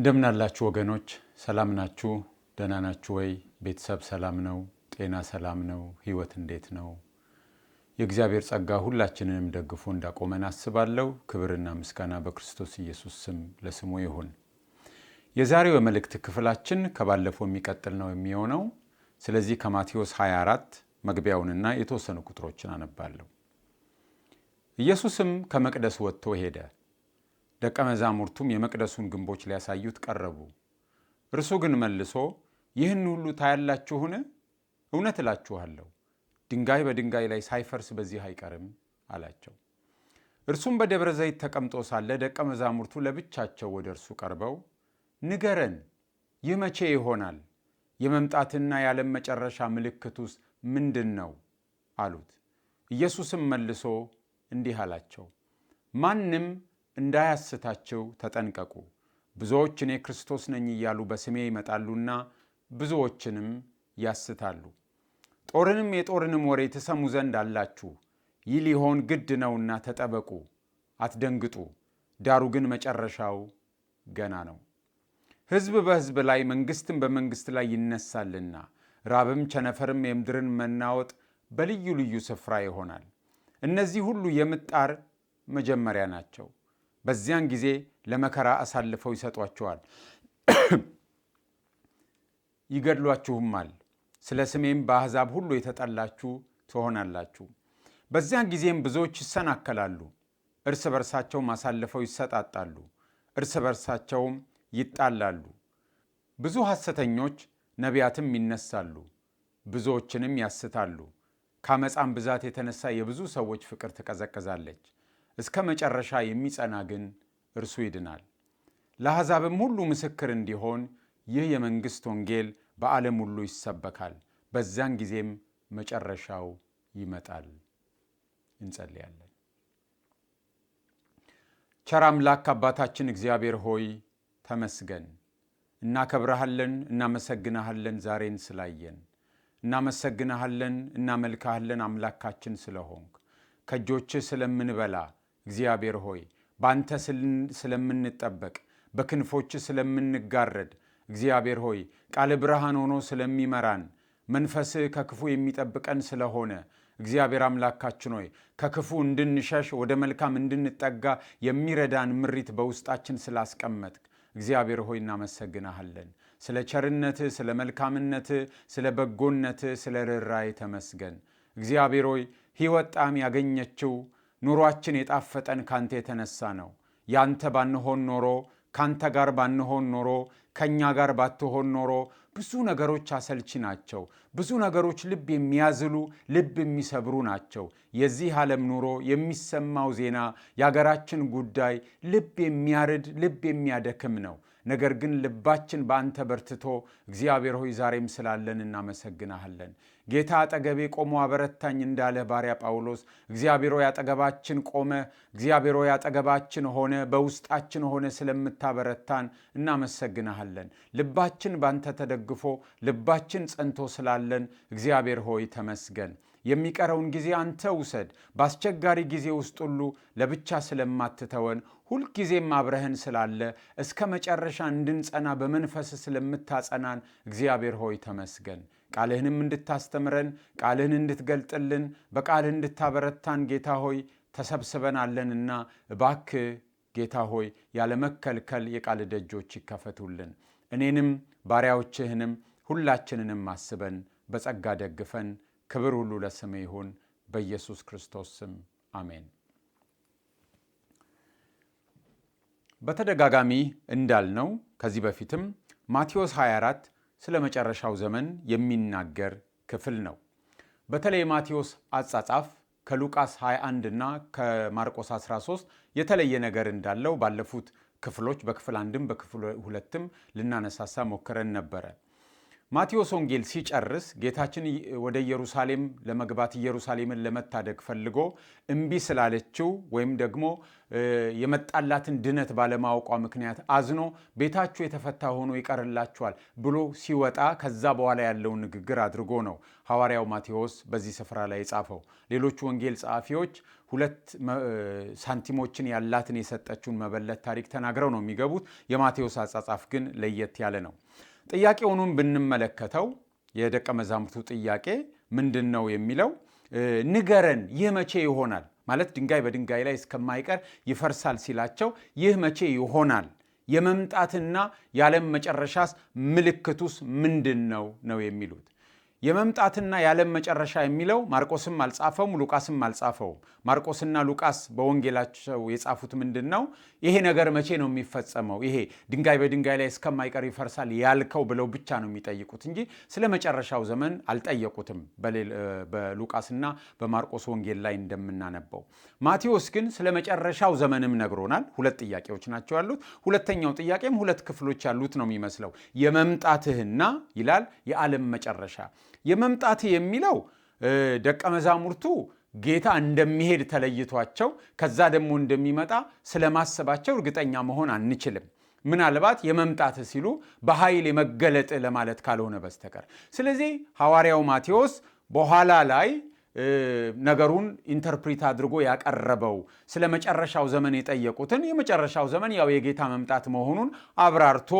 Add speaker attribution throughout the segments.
Speaker 1: እንደምናላችሁ ወገኖች ሰላም ናችሁ ደህና ናችሁ ወይ ቤተሰብ ሰላም ነው ጤና ሰላም ነው ህይወት እንዴት ነው የእግዚአብሔር ጸጋ ሁላችንንም ደግፎ እንዳቆመን አስባለሁ ክብርና ምስጋና በክርስቶስ ኢየሱስ ስም ለስሙ ይሁን የዛሬው የመልእክት ክፍላችን ከባለፈው የሚቀጥል ነው የሚሆነው ስለዚህ ከማቴዎስ 24 መግቢያውንና የተወሰኑ ቁጥሮችን አነባለሁ ኢየሱስም ከመቅደስ ወጥቶ ሄደ ደቀ መዛሙርቱም የመቅደሱን ግንቦች ሊያሳዩት ቀረቡ እርሱ ግን መልሶ ይህን ሁሉ ታያላችሁን እውነት እላችኋለሁ ድንጋይ በድንጋይ ላይ ሳይፈርስ በዚህ አይቀርም አላቸው እርሱም በደብረ ዘይት ተቀምጦ ሳለ ደቀ መዛሙርቱ ለብቻቸው ወደ እርሱ ቀርበው ንገረን ይህ መቼ ይሆናል የመምጣትና የዓለም መጨረሻ ምልክቱስ ምንድነው አሉት ኢየሱስም መልሶ እንዲህ አላቸው ማንም እንዳያስታቸው ተጠንቀቁ ብዙዎች እኔ ክርስቶስ ነኝ እያሉ በስሜ ይመጣሉና ብዙዎችንም ያስታሉ ጦርንም የጦርንም ወሬ ትሰሙ ዘንድ አላችሁ ይህ ሊሆን ግድ ነውና ተጠበቁ አትደንግጡ ዳሩ ግን መጨረሻው ገና ነው ሕዝብ በሕዝብ ላይ መንግስትም በመንግስት ላይ ይነሳልና ራብም ቸነፈርም የምድርን መናወጥ በልዩ ልዩ ስፍራ ይሆናል እነዚህ ሁሉ የምጣር መጀመሪያ ናቸው በዚያን ጊዜ ለመከራ አሳልፈው ይሰጧቸዋል ይገድሏችሁማል ስለ ስሜም በአሕዛብ ሁሉ የተጠላችሁ ትሆናላችሁ በዚያን ጊዜም ብዙዎች ይሰናከላሉ እርስ በርሳቸውም አሳልፈው ይሰጣጣሉ እርስ በርሳቸውም ይጣላሉ ብዙ ሐሰተኞች ነቢያትም ይነሳሉ ብዙዎችንም ያስታሉ ከአመፃም ብዛት የተነሳ የብዙ ሰዎች ፍቅር ትቀዘቅዛለች እስከ መጨረሻ የሚጸና ግን እርሱ ይድናል ለአሕዛብም ሁሉ ምስክር እንዲሆን ይህ የመንግስት ወንጌል በዓለም ሁሉ ይሰበካል በዚያን ጊዜም መጨረሻው ይመጣል እንጸልያለን ቸር አምላክ አባታችን እግዚአብሔር ሆይ ተመስገን እናከብርሃለን እናመሰግንሃለን ዛሬን ስላየን እናመሰግንሃለን እናመልክሃለን አምላካችን ስለሆንክ ከእጆችህ ስለምንበላ እግዚአብሔር ሆይ ባንተ ስለምንጠበቅ በክንፎችህ ስለምንጋረድ እግዚአብሔር ሆይ ቃል ብርሃን ሆኖ ስለሚመራን መንፈስህ ከክፉ የሚጠብቀን ስለሆነ እግዚአብሔር አምላካችን ሆይ ከክፉ እንድንሸሽ ወደ መልካም እንድንጠጋ የሚረዳን ምሪት በውስጣችን ስላስቀመጥክ እግዚአብሔር ሆይ እናመሰግንሃለን ስለ ቸርነትህ ስለ መልካምነትህ ስለ በጎነትህ ስለ ርኅራኄ ተመስገን እግዚአብሔር ሆይ ሕይወት ጣዕም ያገኘችው ኑሯችን የጣፈጠን ካንተ የተነሳ ነው ያንተ ባንሆን ኖሮ ካንተ ጋር ባንሆን ኖሮ ከኛ ጋር ባትሆን ኖሮ ብዙ ነገሮች አሰልቺ ናቸው ብዙ ነገሮች ልብ የሚያዝሉ ልብ የሚሰብሩ ናቸው የዚህ ዓለም ኑሮ የሚሰማው ዜና የሀገራችን ጉዳይ ልብ የሚያርድ ልብ የሚያደክም ነው ነገር ግን ልባችን በአንተ በርትቶ እግዚአብሔር ሆይ ዛሬም ስላለን እናመሰግንሃለን ጌታ አጠገቤ ቆሞ አበረታኝ እንዳለ ባሪያ ጳውሎስ እግዚአብሔር ሆይ አጠገባችን ቆመ እግዚአብሔር ሆይ አጠገባችን ሆነ በውስጣችን ሆነ ስለምታበረታን እናመሰግንሃለን ልባችን ባንተ ተደግፎ ልባችን ጸንቶ ስላለን እግዚአብሔር ሆይ ተመስገን የሚቀረውን ጊዜ አንተ ውሰድ በአስቸጋሪ ጊዜ ውስጥ ሁሉ ለብቻ ስለማትተወን ሁልጊዜም አብረህን ስላለ እስከ መጨረሻ እንድንጸና በመንፈስ ስለምታጸናን እግዚአብሔር ሆይ ተመስገን ቃልህንም እንድታስተምረን ቃልህን እንድትገልጥልን በቃልህ እንድታበረታን ጌታ ሆይ ተሰብስበናለንና እባክህ ጌታ ሆይ ያለመከልከል የቃል ደጆች ይከፈቱልን እኔንም ባሪያዎችህንም ሁላችንንም አስበን በጸጋ ደግፈን ክብር ሁሉ ለስምህ ይሁን በኢየሱስ ክርስቶስ ስም አሜን በተደጋጋሚ እንዳልነው ከዚህ በፊትም ማቴዎስ 24 ስለ መጨረሻው ዘመን የሚናገር ክፍል ነው በተለይ ማቴዎስ አጻጻፍ ከሉቃስ 21 እና ከማርቆስ 13 የተለየ ነገር እንዳለው ባለፉት ክፍሎች በክፍል 1ም በክፍል 2ም ልናነሳሳ ሞክረን ነበር ማቴዎስ ወንጌል ሲጨርስ ጌታችን ወደ ኢየሩሳሌም ለመግባት ኢየሩሳሌምን ለመታደግ ፈልጎ እምቢ ስላለችው ወይም ደግሞ የመጣላትን ድነት ባለማወቋ ምክንያት አዝኖ ቤታችሁ የተፈታ ሆኖ ይቀርላችኋል ብሎ ሲወጣ ከዛ በኋላ ያለውን ንግግር አድርጎ ነው ሐዋርያው ማቴዎስ በዚህ ስፍራ ላይ የጻፈው። ሌሎቹ ወንጌል ጸሐፊዎች 2 ሳንቲሞችን ያላትን የሰጠችውን መበለት ታሪክ ተናግረው ነው የሚገቡት። የማቴዎስ አጻጻፍ ግን ለየት ያለ ነው። ጥያቄውንም ብንመለከተው የደቀ መዛሙርቱ ጥያቄ ምንድን ነው የሚለው ንገረን፣ ይህ መቼ ይሆናል? ማለት ድንጋይ በድንጋይ ላይ እስከማይቀር ይፈርሳል ሲላቸው ይህ መቼ ይሆናል? የመምጣትና የዓለም መጨረሻስ ምልክቱስ ምንድን ነው የሚሉት። የመምጣትና የዓለም መጨረሻ የሚለው ማርቆስም አልጻፈውም፣ ሉቃስም አልጻፈውም። ማርቆስና ሉቃስ በወንጌላቸው የጻፉት ምንድን ነው? ይሄ ነገር መቼ ነው የሚፈጸመው? ይሄ ድንጋይ በድንጋይ ላይ እስከማይቀር ይፈርሳል ያልከው ብለው ብቻ ነው የሚጠይቁት እንጂ ስለ መጨረሻው ዘመን አልጠየቁትም። በሉቃስና በማርቆስ ወንጌል ላይ እንደምናነበው። ማቴዎስ ግን ስለ መጨረሻው ዘመንም ነግሮናል። 2 ጥያቄዎች ናቸው ያሉት። ሁለተኛው ጥያቄም 2 ክፍሎች ያሉት ነው የሚመስለው። የመምጣትህና ይላል የዓለም መጨረሻ። የመምጣትህ የሚለው ደቀ መዛሙርቱ ጌታ እንደሚሄድ ተለይቷቸው ከዛ ደግሞ እንደሚመጣ ስለማሰባቸው እርግጠኛ መሆን አንችልም። ምናልባት የመምጣት ሲሉ በኃይል የመገለጥ ለማለት ካልሆነ በስተቀር። ስለዚህ ሐዋርያው ማቴዎስ በኋላ ላይ ነገሩን ኢንተርፕሪት አድርጎ ያቀረበው ስለ መጨረሻው ዘመን የጠየቁትን የመጨረሻው ዘመን ያው የጌታ መምጣት መሆኑን አብራርቶ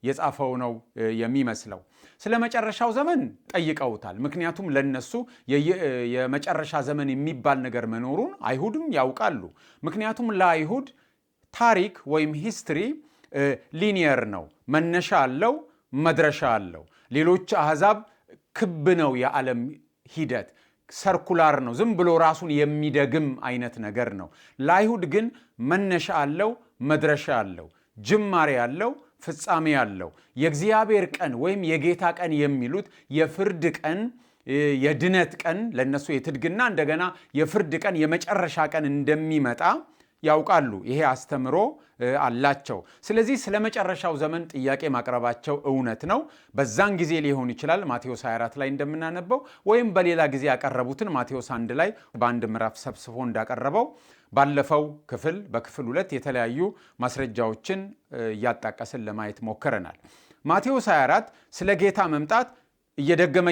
Speaker 1: የጻፈው ነው የሚመስለው። ስለ መጨረሻው ዘመን ጠይቀውታል። ምክንያቱም ለነሱ የመጨረሻ ዘመን የሚባል ነገር መኖሩን አይሁድም ያውቃሉ። ምክንያቱም ለአይሁድ ታሪክ ወይም ሂስትሪ ሊኒየር ነው፣ መነሻ አለው፣ መድረሻ አለው። ሌሎች አሕዛብ ክብ ነው የዓለም ሂደት፣ ሰርኩላር ነው፣ ዝም ብሎ ራሱን የሚደግም አይነት ነገር ነው። ለአይሁድ ግን መነሻ አለው፣ መድረሻ አለው፣ ጅማሬ አለው፣ ፍጻሜ አለው። የእግዚአብሔር ቀን ወይም የጌታ ቀን የሚሉት የፍርድ ቀን፣ የድነት ቀን ለነሱ የትድግና እንደገና የፍርድ ቀን የመጨረሻ ቀን እንደሚመጣ ያውቃሉ። ይሄ አስተምሮ አላቸው። ስለዚህ ስለ መጨረሻው ዘመን ጥያቄ ማቅረባቸው እውነት ነው። በዛን ጊዜ ሊሆን ይችላል ማቴዎስ 24 ላይ እንደምናነበው፣ ወይም በሌላ ጊዜ ያቀረቡትን ማቴዎስ 1 ላይ በአንድ ምዕራፍ ሰብስቦ እንዳቀረበው ባለፈው ክፍል በክፍል 2 የተለያዩ ማስረጃዎችን እያጣቀስን ለማየት ሞክረናል። ማቴዎስ 24 ስለ ጌታ መምጣት እየደገመ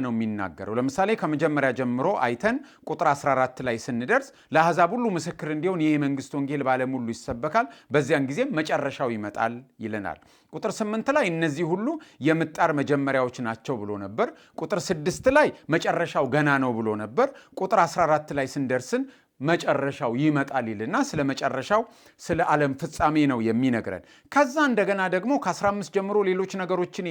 Speaker 1: ነው የሚናገረው። ለምሳሌ ከመጀመሪያ ጀምሮ አይተን ቁጥር 14 ላይ ስንደርስ ለአሕዛብ ሁሉ ምስክር እንዲሆን ይህ የመንግስት ወንጌል በዓለም ሁሉ ይሰበካል፣ በዚያን ጊዜም መጨረሻው ይመጣል ይለናል። ቁጥር 8 ላይ እነዚህ ሁሉ የምጣር መጀመሪያዎች ናቸው ብሎ ነበር። ቁጥር 6 ላይ መጨረሻው ገና ነው ብሎ ነበር። ቁጥር 14 ላይ ስንደርስን መጨረሻው ይመጣል ይልና ስለ መጨረሻው ስለ ዓለም ፍጻሜ ነው የሚነግረን። ከዛ እንደገና ደግሞ ከ15 ጀምሮ ሌሎች ነገሮችን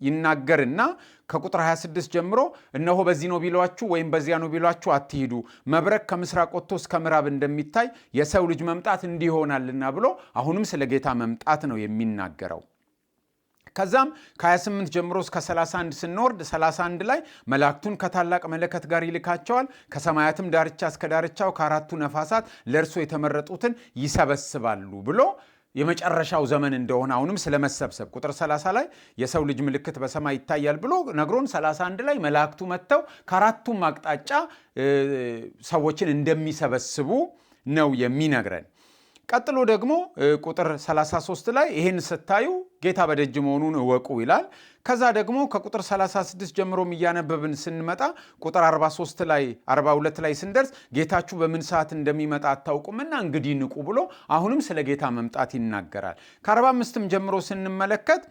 Speaker 1: ይናገርና ከቁጥር 26 ጀምሮ እነሆ በዚህ ነው ቢሏችሁ ወይም በዚያ ነው ቢሏችሁ አትሂዱ፣ መብረቅ ከምስራቅ ወጥቶ እስከ ምዕራብ እንደሚታይ የሰው ልጅ መምጣት እንዲህ ይሆናልና ብሎ አሁንም ስለ ጌታ መምጣት ነው የሚናገረው። ከዛም ከ28 ጀምሮ እስከ 31 ስንወርድ 31 ላይ መላእክቱን ከታላቅ መለከት ጋር ይልካቸዋል፣ ከሰማያትም ዳርቻ እስከ ዳርቻው ከአራቱ ነፋሳት ለእርሱ የተመረጡትን ይሰበስባሉ ብሎ የመጨረሻው ዘመን እንደሆነ አሁንም ስለመሰብሰብ ቁጥር 30 ላይ የሰው ልጅ ምልክት በሰማይ ይታያል ብሎ ነግሮን 31 ላይ መላእክቱ መጥተው ከአራቱም አቅጣጫ ሰዎችን እንደሚሰበስቡ ነው የሚነግረን። ቀጥሎ ደግሞ ቁጥር 33 ላይ ይህን ስታዩ ጌታ በደጅ መሆኑን እወቁ ይላል። ከዛ ደግሞ ከቁጥር 36 ጀምሮም እያነበብን ስንመጣ ቁጥር 42 ላይ ስንደርስ ጌታችሁ በምን ሰዓት እንደሚመጣ አታውቁምና እንግዲህ ንቁ ብሎ አሁንም ስለ ጌታ መምጣት ይናገራል። ከ45ም ጀምሮ ስንመለከት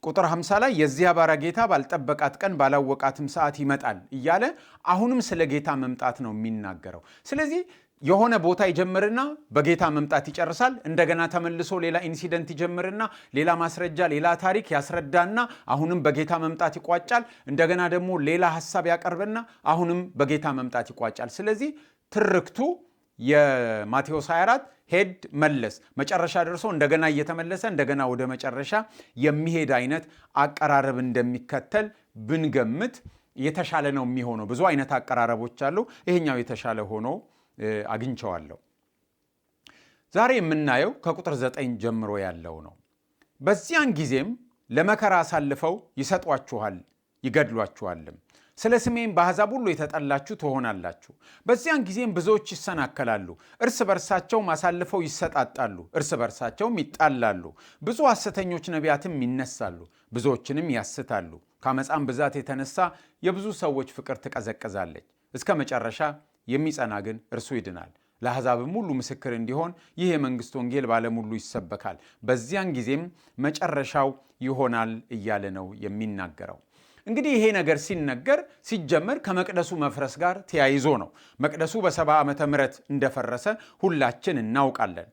Speaker 1: ቁጥር 50 ላይ የዚያ ባሪያ ጌታ ባልጠበቃት ቀን ባላወቃትም ሰዓት ይመጣል እያለ አሁንም ስለ ጌታ መምጣት ነው የሚናገረው። ስለዚህ የሆነ ቦታ ይጀምርና በጌታ መምጣት ይጨርሳል። እንደገና ተመልሶ ሌላ ኢንሲደንት ይጀምርና ሌላ ማስረጃ፣ ሌላ ታሪክ ያስረዳና አሁንም በጌታ መምጣት ይቋጫል። እንደገና ደግሞ ሌላ ሐሳብ ያቀርብና አሁንም በጌታ መምጣት ይቋጫል። ስለዚህ ትርክቱ የማቴዎስ 24 ሄድ መለስ መጨረሻ ደርሶ እንደገና እየተመለሰ እንደገና ወደ መጨረሻ የሚሄድ አይነት አቀራረብ እንደሚከተል ብንገምት የተሻለ ነው የሚሆነው። ብዙ አይነት አቀራረቦች አሉ። ይሄኛው የተሻለ ሆኖ አግኝቸዋለሁ። ዛሬ የምናየው ከቁጥር 9 ጀምሮ ያለው ነው። በዚያን ጊዜም ለመከራ አሳልፈው ይሰጧችኋል፣ ይገድሏችኋልም። ስለ ስሜም በአሕዛብ ሁሉ የተጠላችሁ ትሆናላችሁ። በዚያን ጊዜም ብዙዎች ይሰናከላሉ፣ እርስ በርሳቸውም አሳልፈው ይሰጣጣሉ፣ እርስ በርሳቸውም ይጣላሉ። ብዙ ሐሰተኞች ነቢያትም ይነሳሉ፣ ብዙዎችንም ያስታሉ። ከዓመፃም ብዛት የተነሳ የብዙ ሰዎች ፍቅር ትቀዘቅዛለች። እስከ መጨረሻ የሚጸና ግን እርሱ ይድናል። ለአሕዛብም ሁሉ ምስክር እንዲሆን ይህ የመንግሥት ወንጌል በዓለም ሁሉ ይሰበካል፣ በዚያን ጊዜም መጨረሻው ይሆናል እያለ ነው የሚናገረው። እንግዲህ ይሄ ነገር ሲነገር ሲጀመር ከመቅደሱ መፍረስ ጋር ተያይዞ ነው። መቅደሱ በ70 ዓመተ ምህረት እንደፈረሰ ሁላችን እናውቃለን።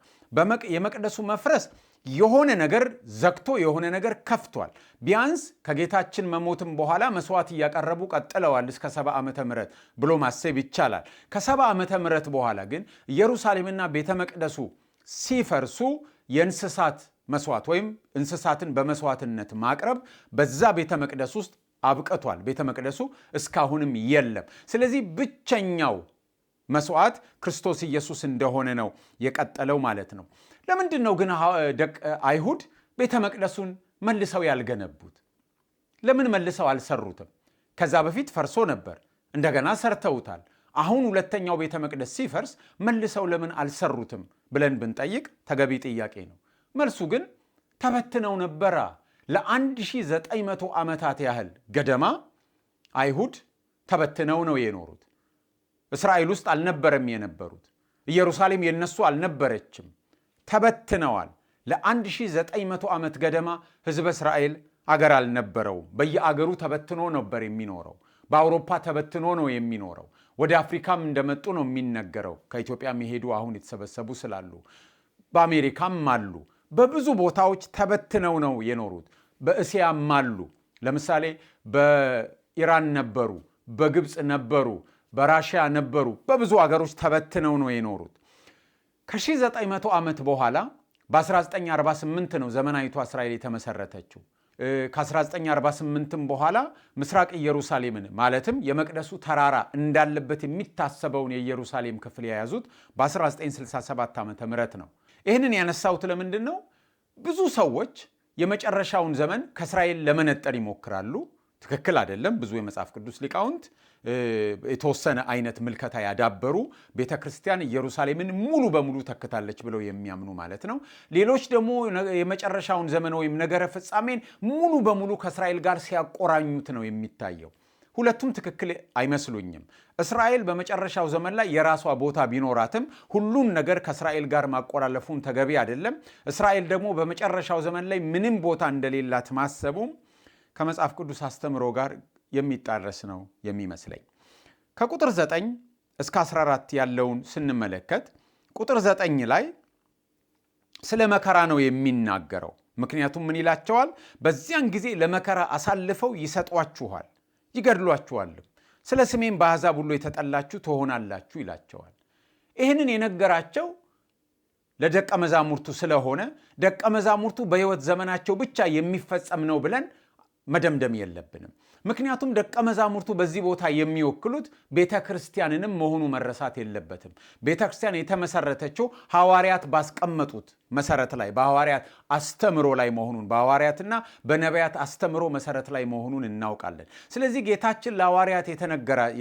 Speaker 1: የመቅደሱ መፍረስ የሆነ ነገር ዘግቶ የሆነ ነገር ከፍቷል። ቢያንስ ከጌታችን መሞትም በኋላ መስዋዕት እያቀረቡ ቀጥለዋል እስከ 70 ዓመተ ምህረት ብሎ ማሰብ ይቻላል። ከ70 ዓመተ ምህረት በኋላ ግን ኢየሩሳሌምና ቤተ መቅደሱ ሲፈርሱ የእንስሳት መስዋዕት ወይም እንስሳትን በመስዋዕትነት ማቅረብ በዛ ቤተ መቅደስ ውስጥ አብቅቷል። ቤተ መቅደሱ እስካሁንም የለም። ስለዚህ ብቸኛው መስዋዕት ክርስቶስ ኢየሱስ እንደሆነ ነው የቀጠለው ማለት ነው። ለምንድን ነው ግን አይሁድ ቤተ መቅደሱን መልሰው ያልገነቡት? ለምን መልሰው አልሰሩትም? ከዛ በፊት ፈርሶ ነበር፣ እንደገና ሰርተውታል። አሁን ሁለተኛው ቤተ መቅደስ ሲፈርስ መልሰው ለምን አልሰሩትም ብለን ብንጠይቅ ተገቢ ጥያቄ ነው። መልሱ ግን ተበትነው ነበራ። ለ1900 ዓመታት ያህል ገደማ አይሁድ ተበትነው ነው የኖሩት። እስራኤል ውስጥ አልነበረም የነበሩት። ኢየሩሳሌም የነሱ አልነበረችም። ተበትነዋል። ለ1900 ዓመት ገደማ ሕዝበ እስራኤል አገር አልነበረውም። በየአገሩ ተበትኖ ነበር የሚኖረው። በአውሮፓ ተበትኖ ነው የሚኖረው። ወደ አፍሪካም እንደመጡ ነው የሚነገረው። ከኢትዮጵያም የሄዱ አሁን የተሰበሰቡ ስላሉ በአሜሪካም አሉ። በብዙ ቦታዎች ተበትነው ነው የኖሩት። በእስያም አሉ። ለምሳሌ በኢራን ነበሩ፣ በግብፅ ነበሩ፣ በራሽያ ነበሩ። በብዙ አገሮች ተበትነው ነው የኖሩት። ከ1900 ዓመት በኋላ በ1948 ነው ዘመናዊቷ እስራኤል የተመሰረተችው። ከ1948ም በኋላ ምስራቅ ኢየሩሳሌምን ማለትም የመቅደሱ ተራራ እንዳለበት የሚታሰበውን የኢየሩሳሌም ክፍል የያዙት በ1967 ዓመተ ምህረት ነው። ይህንን ያነሳሁት ለምንድን ነው? ብዙ ሰዎች የመጨረሻውን ዘመን ከእስራኤል ለመነጠር ይሞክራሉ። ትክክል አይደለም። ብዙ የመጽሐፍ ቅዱስ ሊቃውንት የተወሰነ አይነት ምልከታ ያዳበሩ ቤተ ክርስቲያን ኢየሩሳሌምን ሙሉ በሙሉ ተክታለች ብለው የሚያምኑ ማለት ነው። ሌሎች ደግሞ የመጨረሻውን ዘመን ወይም ነገረ ፍጻሜን ሙሉ በሙሉ ከእስራኤል ጋር ሲያቆራኙት ነው የሚታየው። ሁለቱም ትክክል አይመስሉኝም። እስራኤል በመጨረሻው ዘመን ላይ የራሷ ቦታ ቢኖራትም ሁሉን ነገር ከእስራኤል ጋር ማቆላለፉን ተገቢ አይደለም። እስራኤል ደግሞ በመጨረሻው ዘመን ላይ ምንም ቦታ እንደሌላት ማሰቡም ከመጽሐፍ ቅዱስ አስተምሮ ጋር የሚጣረስ ነው የሚመስለኝ። ከቁጥር 9 እስከ 14 ያለውን ስንመለከት ቁጥር 9 ላይ ስለ መከራ ነው የሚናገረው። ምክንያቱም ምን ይላቸዋል? በዚያን ጊዜ ለመከራ አሳልፈው ይሰጧችኋል፣ ይገድሏችኋልም። ስለ ስሜም በአሕዛብ ሁሉ የተጠላችሁ ትሆናላችሁ ይላቸዋል። ይህንን የነገራቸው ለደቀ መዛሙርቱ ስለሆነ ደቀ መዛሙርቱ በሕይወት ዘመናቸው ብቻ የሚፈጸም ነው ብለን መደምደም የለብንም። ምክንያቱም ደቀ መዛሙርቱ በዚህ ቦታ የሚወክሉት ቤተ ክርስቲያንንም መሆኑ መረሳት የለበትም። ቤተ ክርስቲያን የተመሰረተችው ሐዋርያት ባስቀመጡት መሰረት ላይ በሐዋርያት አስተምሮ ላይ መሆኑን በሐዋርያትና በነቢያት አስተምሮ መሰረት ላይ መሆኑን እናውቃለን። ስለዚህ ጌታችን ለሐዋርያት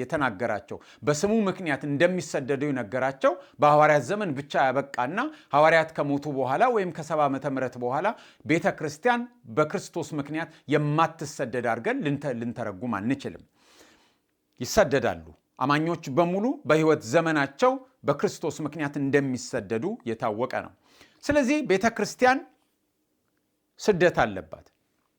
Speaker 1: የተናገራቸው በስሙ ምክንያት እንደሚሰደዱ የነገራቸው በሐዋርያት ዘመን ብቻ ያበቃና ሐዋርያት ከሞቱ በኋላ ወይም ከ70 ዓመተ ምህረት በኋላ ቤተ ክርስቲያን በክርስቶስ ምክንያት የማትሰደድ አድርገን ልንተረጉም አንችልም። ይሰደዳሉ። አማኞች በሙሉ በሕይወት ዘመናቸው በክርስቶስ ምክንያት እንደሚሰደዱ የታወቀ ነው። ስለዚህ ቤተ ክርስቲያን ስደት አለባት።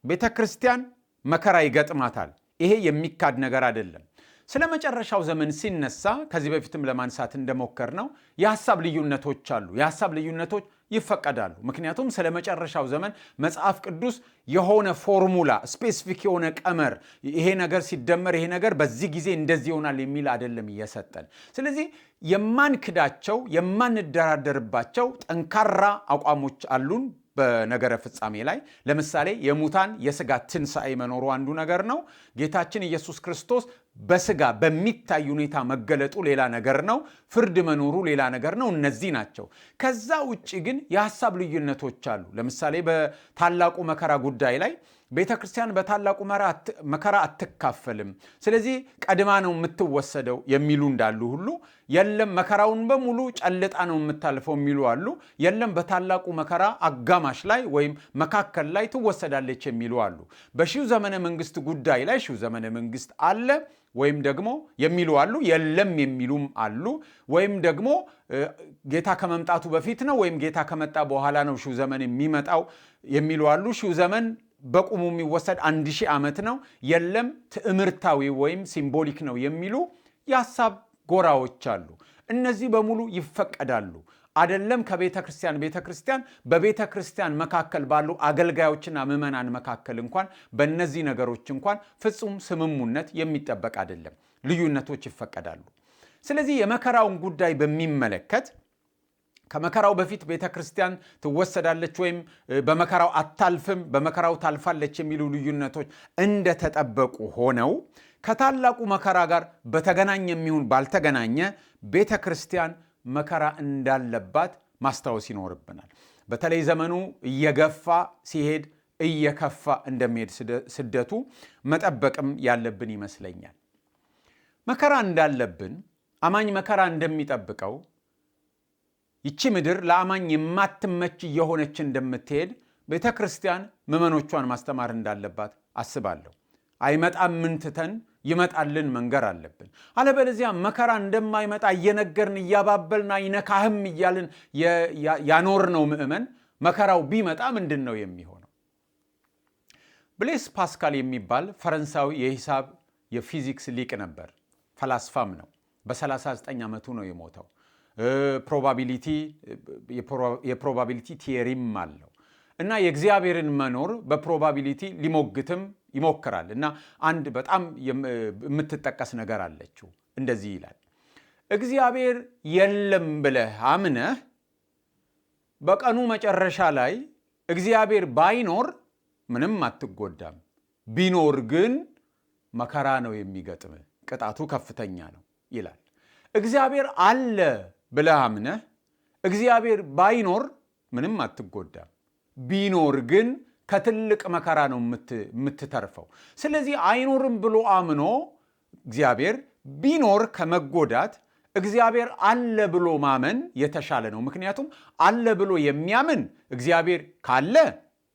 Speaker 1: ቤተ ክርስቲያን መከራ ይገጥማታል። ይሄ የሚካድ ነገር አይደለም። ስለ መጨረሻው ዘመን ሲነሳ ከዚህ በፊትም ለማንሳት እንደሞከር ነው የሐሳብ ልዩነቶች አሉ። የሐሳብ ልዩነቶች ይፈቀዳሉ። ምክንያቱም ስለ መጨረሻው ዘመን መጽሐፍ ቅዱስ የሆነ ፎርሙላ ስፔሲፊክ የሆነ ቀመር ይሄ ነገር ሲደመር ይሄ ነገር በዚህ ጊዜ እንደዚህ ይሆናል የሚል አይደለም እየሰጠን። ስለዚህ የማንክዳቸው የማንደራደርባቸው ጠንካራ አቋሞች አሉን በነገረ ፍጻሜ ላይ። ለምሳሌ የሙታን የሥጋ ትንሣኤ መኖሩ አንዱ ነገር ነው። ጌታችን ኢየሱስ ክርስቶስ በስጋ በሚታይ ሁኔታ መገለጡ ሌላ ነገር ነው። ፍርድ መኖሩ ሌላ ነገር ነው። እነዚህ ናቸው። ከዛ ውጪ ግን የሐሳብ ልዩነቶች አሉ። ለምሳሌ በታላቁ መከራ ጉዳይ ላይ ቤተክርስቲያን በታላቁ መከራ አትካፈልም፣ ስለዚህ ቀድማ ነው የምትወሰደው የሚሉ እንዳሉ ሁሉ የለም መከራውን በሙሉ ጨልጣ ነው የምታልፈው የሚሉ አሉ። የለም በታላቁ መከራ አጋማሽ ላይ ወይም መካከል ላይ ትወሰዳለች የሚሉ አሉ። በሺው ዘመነ መንግስት ጉዳይ ላይ ሺው ዘመነ መንግስት አለ ወይም ደግሞ የሚሉ አሉ። የለም የሚሉም አሉ። ወይም ደግሞ ጌታ ከመምጣቱ በፊት ነው ወይም ጌታ ከመጣ በኋላ ነው ሺው ዘመን የሚመጣው የሚሉ አሉ። ሺው ዘመን በቁሙ የሚወሰድ 1000 ዓመት ነው። የለም ትዕምርታዊ ወይም ሲምቦሊክ ነው የሚሉ የሐሳብ ጎራዎች አሉ። እነዚህ በሙሉ ይፈቀዳሉ። አይደለም ከቤተ ክርስቲያን በቤተ ክርስቲያን መካከል ባሉ አገልጋዮችና ምዕመናን መካከል እንኳን በእነዚህ ነገሮች እንኳን ፍጹም ስምሙነት የሚጠበቅ አይደለም። ልዩነቶች ይፈቀዳሉ። ስለዚህ የመከራውን ጉዳይ በሚመለከት ከመከራው በፊት ቤተ ክርስቲያን ትወሰዳለች ወይም በመከራው አታልፍም፣ በመከራው ታልፋለች የሚሉ ልዩነቶች እንደተጠበቁ ሆነው ከታላቁ መከራ ጋር በተገናኘ የሚሆን ባልተገናኘ ቤተ ክርስቲያን መከራ እንዳለባት ማስታወስ ይኖርብናል። በተለይ ዘመኑ እየገፋ ሲሄድ እየከፋ እንደሚሄድ ስደቱ መጠበቅም ያለብን ይመስለኛል። መከራ እንዳለብን አማኝ መከራ እንደሚጠብቀው ይቺ ምድር ለአማኝ የማትመች እየሆነች እንደምትሄድ ቤተ ክርስቲያን ምዕመኖቿን ማስተማር እንዳለባት አስባለሁ። አይመጣም ምንትተን ይመጣልን መንገር አለብን። አለበለዚያ መከራ እንደማይመጣ እየነገርን እያባበልን አይነካህም እያልን ያኖርነው ምዕመን መከራው ቢመጣ ምንድን ነው የሚሆነው? ብሌስ ፓስካል የሚባል ፈረንሳዊ የሂሳብ የፊዚክስ ሊቅ ነበር። ፈላስፋም ነው። በ39 ዓመቱ ነው የሞተው። የፕሮባቢሊቲ ቲዮሪም አለው እና የእግዚአብሔርን መኖር በፕሮባቢሊቲ ሊሞግትም ይሞክራል። እና አንድ በጣም የምትጠቀስ ነገር አለችው። እንደዚህ ይላል፣ እግዚአብሔር የለም ብለህ አምነህ በቀኑ መጨረሻ ላይ እግዚአብሔር ባይኖር ምንም አትጎዳም፣ ቢኖር ግን መከራ ነው የሚገጥምህ፣ ቅጣቱ ከፍተኛ ነው ይላል። እግዚአብሔር አለ ብለህ አምነህ እግዚአብሔር ባይኖር ምንም አትጎዳም፣ ቢኖር ግን ከትልቅ መከራ ነው የምትተርፈው። ስለዚህ አይኖርም ብሎ አምኖ እግዚአብሔር ቢኖር ከመጎዳት እግዚአብሔር አለ ብሎ ማመን የተሻለ ነው። ምክንያቱም አለ ብሎ የሚያምን እግዚአብሔር ካለ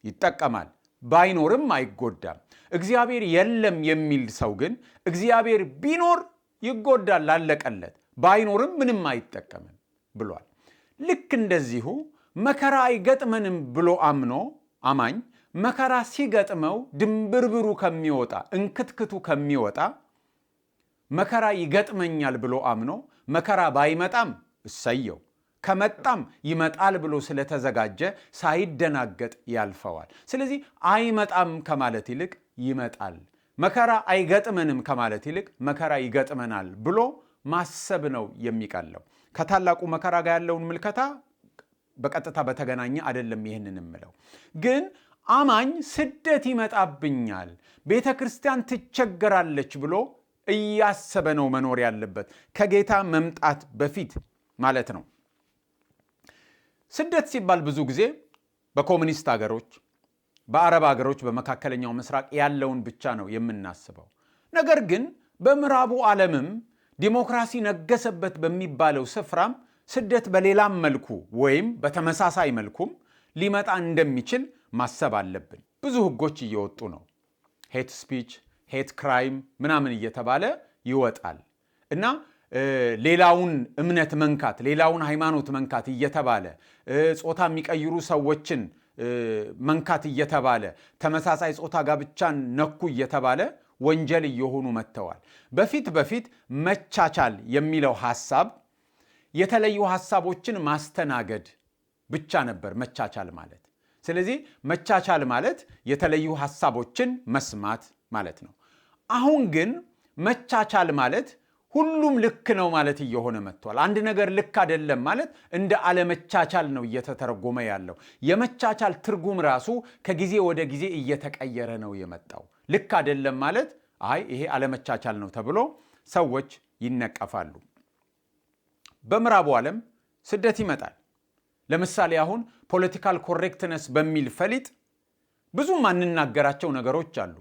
Speaker 1: ይጠቀማል፣ ባይኖርም አይጎዳም። እግዚአብሔር የለም የሚል ሰው ግን እግዚአብሔር ቢኖር ይጎዳል፣ አለቀለት፣ ባይኖርም ምንም አይጠቀምም ብሏል። ልክ እንደዚሁ መከራ አይገጥመንም ብሎ አምኖ አማኝ መከራ ሲገጥመው ድንብርብሩ ከሚወጣ እንክትክቱ ከሚወጣ መከራ ይገጥመኛል ብሎ አምኖ መከራ ባይመጣም እሰየው፣ ከመጣም ይመጣል ብሎ ስለተዘጋጀ ሳይደናገጥ ያልፈዋል። ስለዚህ አይመጣም ከማለት ይልቅ ይመጣል፣ መከራ አይገጥመንም ከማለት ይልቅ መከራ ይገጥመናል ብሎ ማሰብ ነው የሚቀለው። ከታላቁ መከራ ጋር ያለውን ምልከታ በቀጥታ በተገናኘ አይደለም ይህንን የምለው። ግን አማኝ ስደት ይመጣብኛል፣ ቤተ ክርስቲያን ትቸገራለች ብሎ እያሰበ ነው መኖር ያለበት፣ ከጌታ መምጣት በፊት ማለት ነው። ስደት ሲባል ብዙ ጊዜ በኮሙኒስት ሀገሮች፣ በአረብ ሀገሮች፣ በመካከለኛው ምስራቅ ያለውን ብቻ ነው የምናስበው። ነገር ግን በምዕራቡ ዓለምም ዲሞክራሲ ነገሰበት በሚባለው ስፍራም ስደት በሌላም መልኩ ወይም በተመሳሳይ መልኩም ሊመጣ እንደሚችል ማሰብ አለብን። ብዙ ህጎች እየወጡ ነው። ሄት ስፒች፣ ሄት ክራይም ምናምን እየተባለ ይወጣል እና ሌላውን እምነት መንካት፣ ሌላውን ሃይማኖት መንካት እየተባለ ጾታ የሚቀይሩ ሰዎችን መንካት እየተባለ ተመሳሳይ ጾታ ጋብቻን ነኩ እየተባለ ወንጀል እየሆኑ መጥተዋል። በፊት መቻቻል የሚለው ሐሳብ የተለዩ ሐሳቦችን ማስተናገድ ብቻ ነበር መቻቻል ማለት። ስለዚህ መቻቻል ማለት የተለዩ ሐሳቦችን መስማት ማለት ነው። አሁን ግን መቻቻል ማለት ሁሉም ልክ ነው ማለት እየሆነ መጥቷል። አንድ ነገር ልክ አይደለም ማለት እንደ አለመቻቻል ነው እየተተረጎመ ያለው። የመቻቻል ትርጉም ራሱ ከጊዜ ወደ ጊዜ እየተቀየረ ነው የመጣው። ልክ አይደለም ማለት ይሄ አለመቻቻል ነው ተብሎ ሰዎች ይነቀፋሉ። በምዕራቡ ዓለም ስደት ይመጣል። ለምሳሌ አሁን ፖለቲካል ኮሬክትነስ በሚል ፈሊጥ ብዙ ማንናገራቸው ነገሮች አሉ።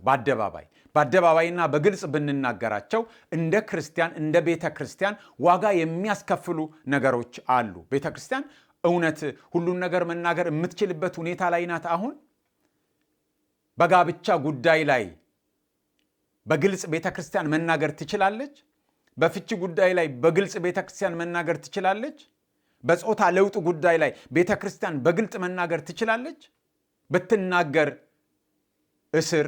Speaker 1: በአደባባይና በግልጽ ብንናገራቸው እንደ ክርስቲያን እንደ ቤተ ክርስቲያን ዋጋ የሚያስከፍሉ ነገሮች አሉ። ቤተ ክርስቲያን እውነት ሁሉን ነገር መናገር የምትችልበት ሁኔታ ላይ ናት። አሁን በጋብቻ ጉዳይ ላይ በግልጽ ቤተ ክርስቲያን መናገር ትችላለች። በፍቺ ጉዳይ ላይ በግልጽ ቤተ ክርስቲያን መናገር ትችላለች። በጾታ ለውጥ ጉዳይ ላይ ቤተ ክርስቲያን በግልጽ መናገር ትችላለች። ብትናገር እስር፣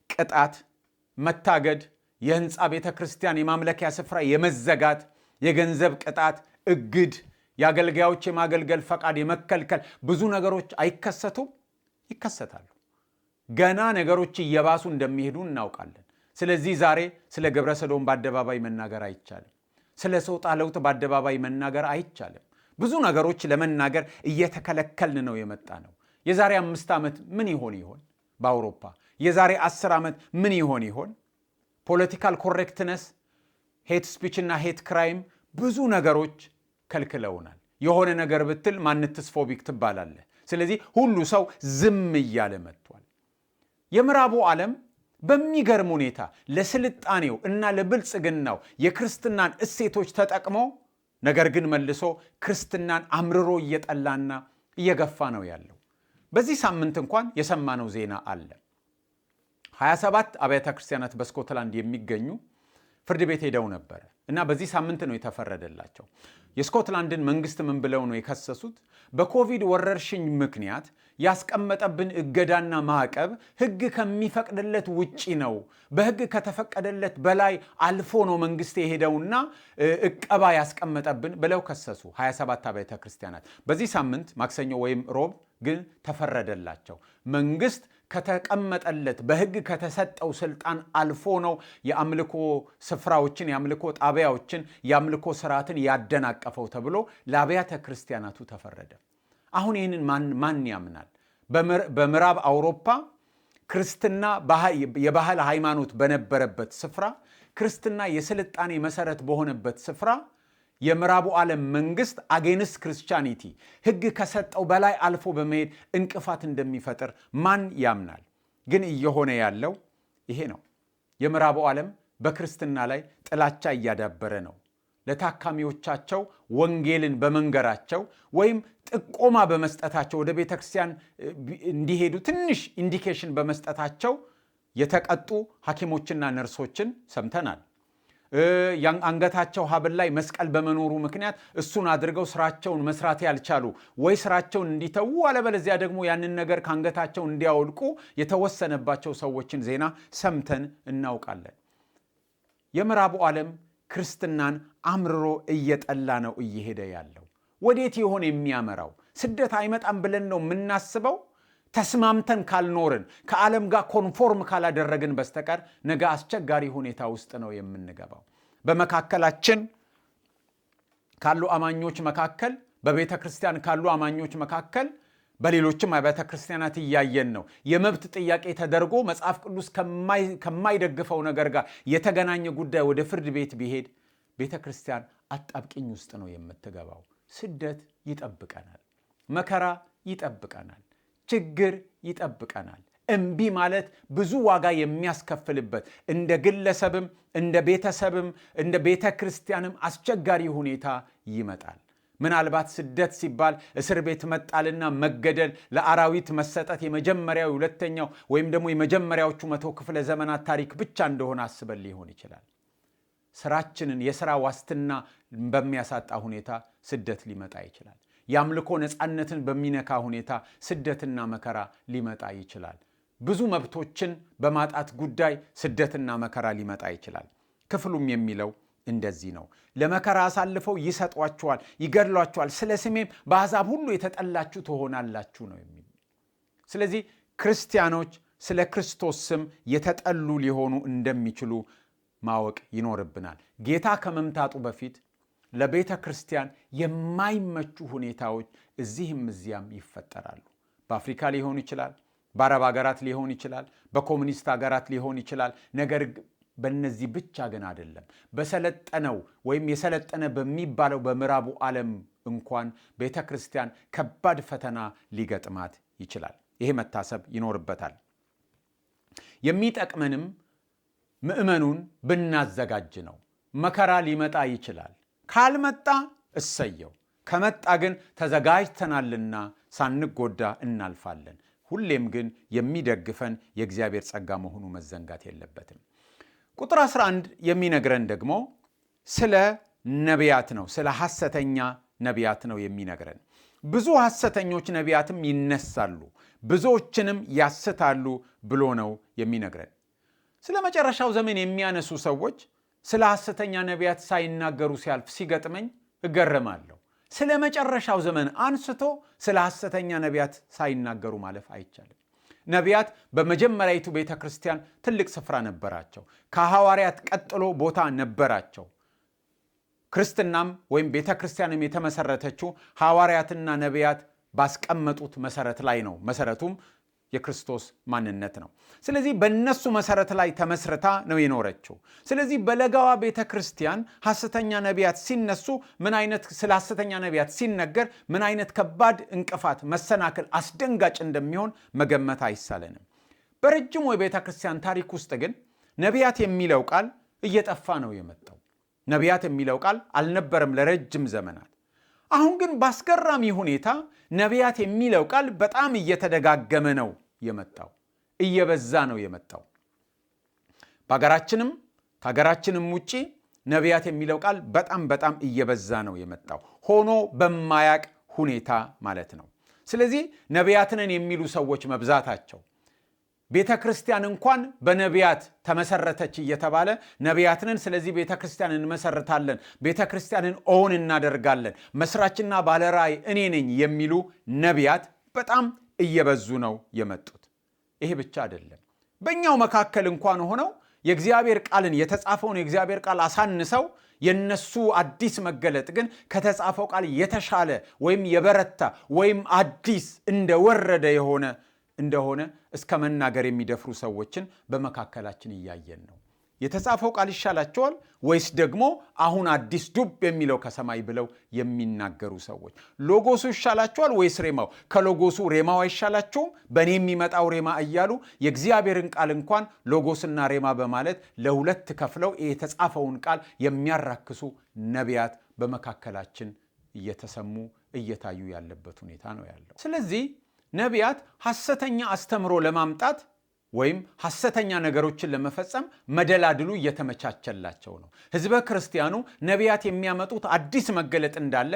Speaker 1: ቅጣት፣ መታገድ፣ የህንፃ ቤተ ክርስቲያን የማምለኪያ ስፍራ የመዘጋት፣ የገንዘብ ቅጣት፣ እግድ፣ የአገልጋዮች የማገልገል ፈቃድ የመከልከል ብዙ ነገሮች አይከሰቱም? ይከሰታሉ። ገና ነገሮች እየባሱ እንደሚሄዱ እናውቃለን። ስለዚህ ዛሬ ስለ ግብረ ሰዶም በአደባባይ መናገር አይቻልም። ስለ ጾታ ለውጥ በአደባባይ መናገር አይቻልም። ብዙ ነገሮች ለመናገር እየተከለከልን ነው የመጣ ነው። የዛሬ 5 ዓመት ምን ይሆን? በአውሮፓ የዛሬ 10 ዓመት ምን ይሆን? ፖለቲካል ኮሬክትነስ፣ ሄት ስፒች እና ሄት ክራይም ብዙ ነገሮች ከልክለውናል። የሆነ ነገር ብትል ማንትስፎቢክ ትባላለህ። ስለዚህ ሁሉ ሰው ዝም እያለ መጥቷል። የምዕራቡ ዓለም በሚገርም ሁኔታ ለስልጣኔው እና ለብልጽግናው የክርስትናን እሴቶች ተጠቅሞ ነገር ግን መልሶ ክርስትናን አምርሮ እየጠላና እየገፋ ነው ያለው። በዚህ ሳምንት እንኳን የሰማነው ዜና አለ። 27 አብያተ ክርስቲያናት በስኮትላንድ የሚገኙ ፍርድ ቤት ሄደው ነበረ እና በዚህ ሳምንት ነው የተፈረደላቸው። የስኮትላንድን መንግስት ምን ብለው ነው የከሰሱት? በኮቪድ ወረርሽኝ ምክንያት ያስቀመጠብን እገዳና ማዕቀብ ሕግ ከሚፈቅድለት ውጪ ነው፣ በሕግ ከተፈቀደለት በላይ አልፎ ነው መንግስት የሄደውና እቀባ ያስቀመጠብን ብለው ከሰሱ 27 አብያተ ክርስቲያናት። በዚህ ሳምንት ማክሰኞ ወይም ሮብ ግን ተፈረደላቸው። መንግስት ከተቀመጠለት በሕግ ከተሰጠው ስልጣን አልፎ ነው የአምልኮ ስፍራዎችን፣ የአምልኮ ጣቢያዎችን፣ የአምልኮ ስርዓትን ያደናቀፈው ተብሎ ለአብያተ ክርስቲያናቱ ተፈረደ። አሁን ይህንን ማን ያምናል? በምዕራብ አውሮፓ ክርስትና የባህል ሃይማኖት በነበረበት ስፍራ፣ ክርስትና የስልጣኔ መሰረት በሆነበት ስፍራ የምዕራቡ ዓለም መንግስት አጌንስት ክርስቲያኒቲ ሕግ ከሰጠው በላይ አልፎ በመሄድ እንቅፋት እንደሚፈጥር ማን ያምናል? ግን እየሆነ ያለው ይሄ ነው። የምዕራቡ ዓለም በክርስትና ላይ ጥላቻ እያዳበረ ነው። ለታካሚዎቻቸው ወንጌልን በመንገራቸው ወይም ጥቆማ በመስጠታቸው ወደ ቤተ ክርስቲያን እንዲሄዱ ትንሽ ኢንዲኬሽን በመስጠታቸው የተቀጡ ሐኪሞችና ነርሶችን ሰምተናል። አንገታቸው ሀብል ላይ መስቀል በመኖሩ ምክንያት እሱን አድርገው ስራቸውን መስራት ያልቻሉ ወይ ስራቸውን እንዲተዉ አለበለዚያ ደግሞ ያንን ነገር ከአንገታቸው እንዲያወልቁ የተወሰነባቸው ሰዎችን ዜና ሰምተን እናውቃለን። የምዕራቡ ዓለም ክርስትናን አምርሮ እየጠላ ነው እየሄደ ያለው። ወዴት ይሆን የሚያመራው? ስደት አይመጣም ብለን ነው የምናስበው? ተስማምተን ካልኖርን ከዓለም ጋር ኮንፎርም ካላደረግን በስተቀር ነገ አስቸጋሪ ሁኔታ ውስጥ ነው የምንገባው። በመካከላችን ካሉ አማኞች መካከል፣ በቤተ ክርስቲያን ካሉ አማኞች መካከል፣ በሌሎችም አብያተ ክርስቲያናት እያየን ነው። የመብት ጥያቄ ተደርጎ መጽሐፍ ቅዱስ ከማይደግፈው ነገር ጋር የተገናኘ ጉዳይ ወደ ፍርድ ቤት ቢሄድ ቤተ ክርስቲያን አጣብቂኝ ውስጥ ነው የምትገባው። ስደት ይጠብቀናል፣ መከራ ይጠብቀናል፣ ችግር ይጠብቀናል። እምቢ ማለት ብዙ ዋጋ የሚያስከፍልበት እንደ ግለሰብም እንደ ቤተሰብም እንደ ቤተ ክርስቲያንም አስቸጋሪ ሁኔታ ይመጣል። ምናልባት ስደት ሲባል እስር ቤት መጣልና መገደል፣ ለአራዊት መሰጠት የመጀመሪያው ሁለተኛው ወይም ደግሞ የመጀመሪያዎቹ 100 ክፍለ ዘመናት ታሪክ ብቻ እንደሆነ አስበን ሊሆን ይችላል። ስራችንን የሥራ ዋስትና በሚያሳጣ ሁኔታ ስደት ሊመጣ ይችላል። የአምልኮ ነፃነትን በሚነካ ሁኔታ ስደትና መከራ ሊመጣ ይችላል። ብዙ መብቶችን በማጣት ጉዳይ ስደትና መከራ ሊመጣ ይችላል። ክፍሉም የሚለው እንደዚህ ነው። ለመከራ አሳልፈው ይሰጧቸዋል፣ ይገድሏቸዋል፣ ስለ ስሜም በአሕዛብ ሁሉ የተጠላችሁ ትሆናላችሁ ነው የሚል። ስለዚህ ክርስቲያኖች ስለ ክርስቶስ ስም የተጠሉ ሊሆኑ እንደሚችሉ ማወቅ ይኖርብናል። ጌታ ከመምጣቱ በፊት ለቤተ ክርስቲያን የማይመቹ ሁኔታዎች እዚህም እዚያም ይፈጠራሉ። በአፍሪካ ሊሆን ይችላል፣ በአረብ ሀገራት ሊሆን ይችላል፣ በኮሙኒስት ሀገራት ሊሆን ይችላል። ነገር በእነዚህ ብቻ ግን አይደለም። በሰለጠነው ወይም የሰለጠነ በሚባለው በምዕራቡ ዓለም እንኳን ቤተ ክርስቲያን ከባድ ፈተና ሊገጥማት ይችላል። ይሄ መታሰብ ይኖርበታል። የሚጠቅመንም ምእመኑን ብናዘጋጅ ነው። መከራ ሊመጣ ይችላል። ካልመጣ እሰየው፣ ከመጣ ግን ተዘጋጅተናልና ሳንጎዳ እናልፋለን። ሁሌም ግን የሚደግፈን የእግዚአብሔር ጸጋ መሆኑ መዘንጋት የለበትም። ቁጥር 11 የሚነግረን ደግሞ ስለ ነቢያት ነው። ስለ ሐሰተኛ ነቢያት ነው የሚነግረን። ብዙ ሐሰተኞች ነቢያትም ይነሳሉ፣ ብዙዎችንም ያስታሉ ብሎ ነው የሚነግረን። ስለ መጨረሻው ዘመን የሚያነሱ ሰዎች ስለ ሐሰተኛ ነቢያት ሳይናገሩ ሲያልፍ ሲገጥመኝ እገረማለሁ። ስለ መጨረሻው ዘመን አንስቶ ስለ ሐሰተኛ ነቢያት ሳይናገሩ ማለፍ አይቻልም። ነቢያት በመጀመሪያይቱ ቤተ ክርስቲያን ትልቅ ስፍራ ነበራቸው። ከሐዋርያት ቀጥሎ ቦታ ነበራቸው። ክርስትናም ወይም ቤተ ክርስቲያንም የተመሰረተችው ሐዋርያትና ነቢያት ባስቀመጡት መሰረት ላይ ነው። መሰረቱም የክርስቶስ ማንነት ነው። ስለዚህ በእነሱ መሰረት ላይ ተመስርታ ነው የኖረችው። ስለዚህ በለጋዋ ቤተ ክርስቲያን ሐሰተኛ ነቢያት ሲነሱ ስለ ሐሰተኛ ነቢያት ሲነገር ምን አይነት ከባድ እንቅፋት፣ መሰናክል፣ አስደንጋጭ እንደሚሆን መገመት አይሳለንም። በረጅሙ የቤተ ክርስቲያን ታሪክ ውስጥ ግን ነቢያት የሚለው ቃል እየጠፋ ነው የመጣው። ነቢያት የሚለው ቃል አልነበረም ለረጅም ዘመናት። አሁን ግን በአስገራሚ ሁኔታ ነቢያት የሚለው ቃል በጣም እየተደጋገመ ነው የመጣው፣ እየበዛ ነው የመጣው። በሀገራችንም ከሀገራችንም ውጪ ነቢያት የሚለው ቃል በጣም እየበዛ ነው የመጣው፣ ሆኖ በማያቅ ሁኔታ ማለት ነው። ስለዚህ ነቢያትንን የሚሉ ሰዎች መብዛታቸው ቤተ ክርስቲያን እንኳን በነቢያት ተመሰረተች እየተባለ ነቢያትንን ስለዚህ ቤተ ክርስቲያንን እንመሰርታለን፣ ቤተ ክርስቲያንን ኦውን እናደርጋለን፣ መስራችና ባለራዕይ እኔ ነኝ የሚሉ ነቢያት በጣም እየበዙ ነው የመጡት። ይሄ ብቻ አይደለም። በእኛው መካከል እንኳን ሆነው የእግዚአብሔር ቃልን የተጻፈውን የእግዚአብሔር ቃል አሳንሰው የነሱ አዲስ መገለጥ ግን ከተጻፈው ቃል የተሻለ ወይም የበረታ ወይም አዲስ እንደወረደ እንደሆነ እስከ መናገር የሚደፍሩ ሰዎችን በመካከላችን እያየን ነው። የተጻፈው ቃል ይሻላቸዋል ወይስ ደግሞ አሁን አዲስ ዱብ የሚለው ከሰማይ ብለው የሚናገሩ ሰዎች? ሎጎሱ ይሻላቸዋል ወይስ ሬማው? ከሎጎሱ ሬማው አይሻላቸውም? በእኔ የሚመጣው ሬማ እያሉ የእግዚአብሔርን ቃል እንኳን ሎጎስና ሬማ በማለት ለሁለት ከፍለው የተጻፈውን ቃል የሚያራክሱ ነቢያት በመካከላችን እየተሰሙ እየታዩ ያለበት ሁኔታ ነው ያለው። ስለዚህ ነቢያት ሐሰተኛ አስተምሮ ለማምጣት ወይም ሐሰተኛ ነገሮችን ለመፈጸም መደላድሉ እየተመቻቸላቸው ነው። ሕዝበ ክርስቲያኑ ነቢያት የሚያመጡት አዲስ መገለጥ እንዳለ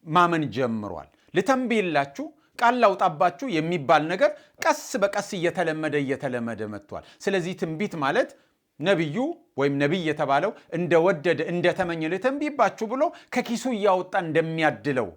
Speaker 1: ማመን ጀምሯል። ልተንብይላችሁ፣ ቃል ላውጣባችሁ የሚባል ነገር ቀስ በቀስ እየተለመደ መጥቷል። ስለዚህ ትንቢት ማለት ነቢዩ ወይም ነቢይ የተባለው እንደወደደ እንደተመኘ ልተንብይባችሁ ብሎ ከኪሱ እያወጣ እንደሚያድለው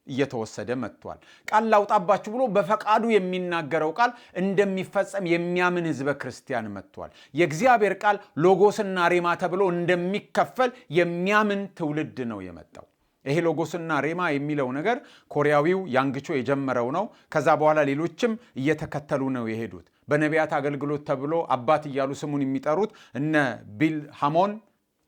Speaker 1: እየተወሰደ መጥቷል። ቃል ላውጣባችሁ ብሎ በፈቃዱ የሚናገረው ቃል እንደሚፈጸም የሚያምን ሕዝበ ክርስቲያን መጥቷል። የእግዚአብሔር ቃል ሎጎስና ሬማ ተብሎ እንደሚከፈል የሚያምን ትውልድ ነው የመጣው። ይሄ ሎጎስና ሬማ የሚለው ነገር ኮሪያዊው ያንግቾ የጀመረው ነው። ከዛ በኋላ ሌሎችም እየተከተሉ ነው የሄዱት። በነቢያት አገልግሎት ተብሎ አባት እያሉ ስሙን የሚጠሩት እነ ቢል ሃሞን፣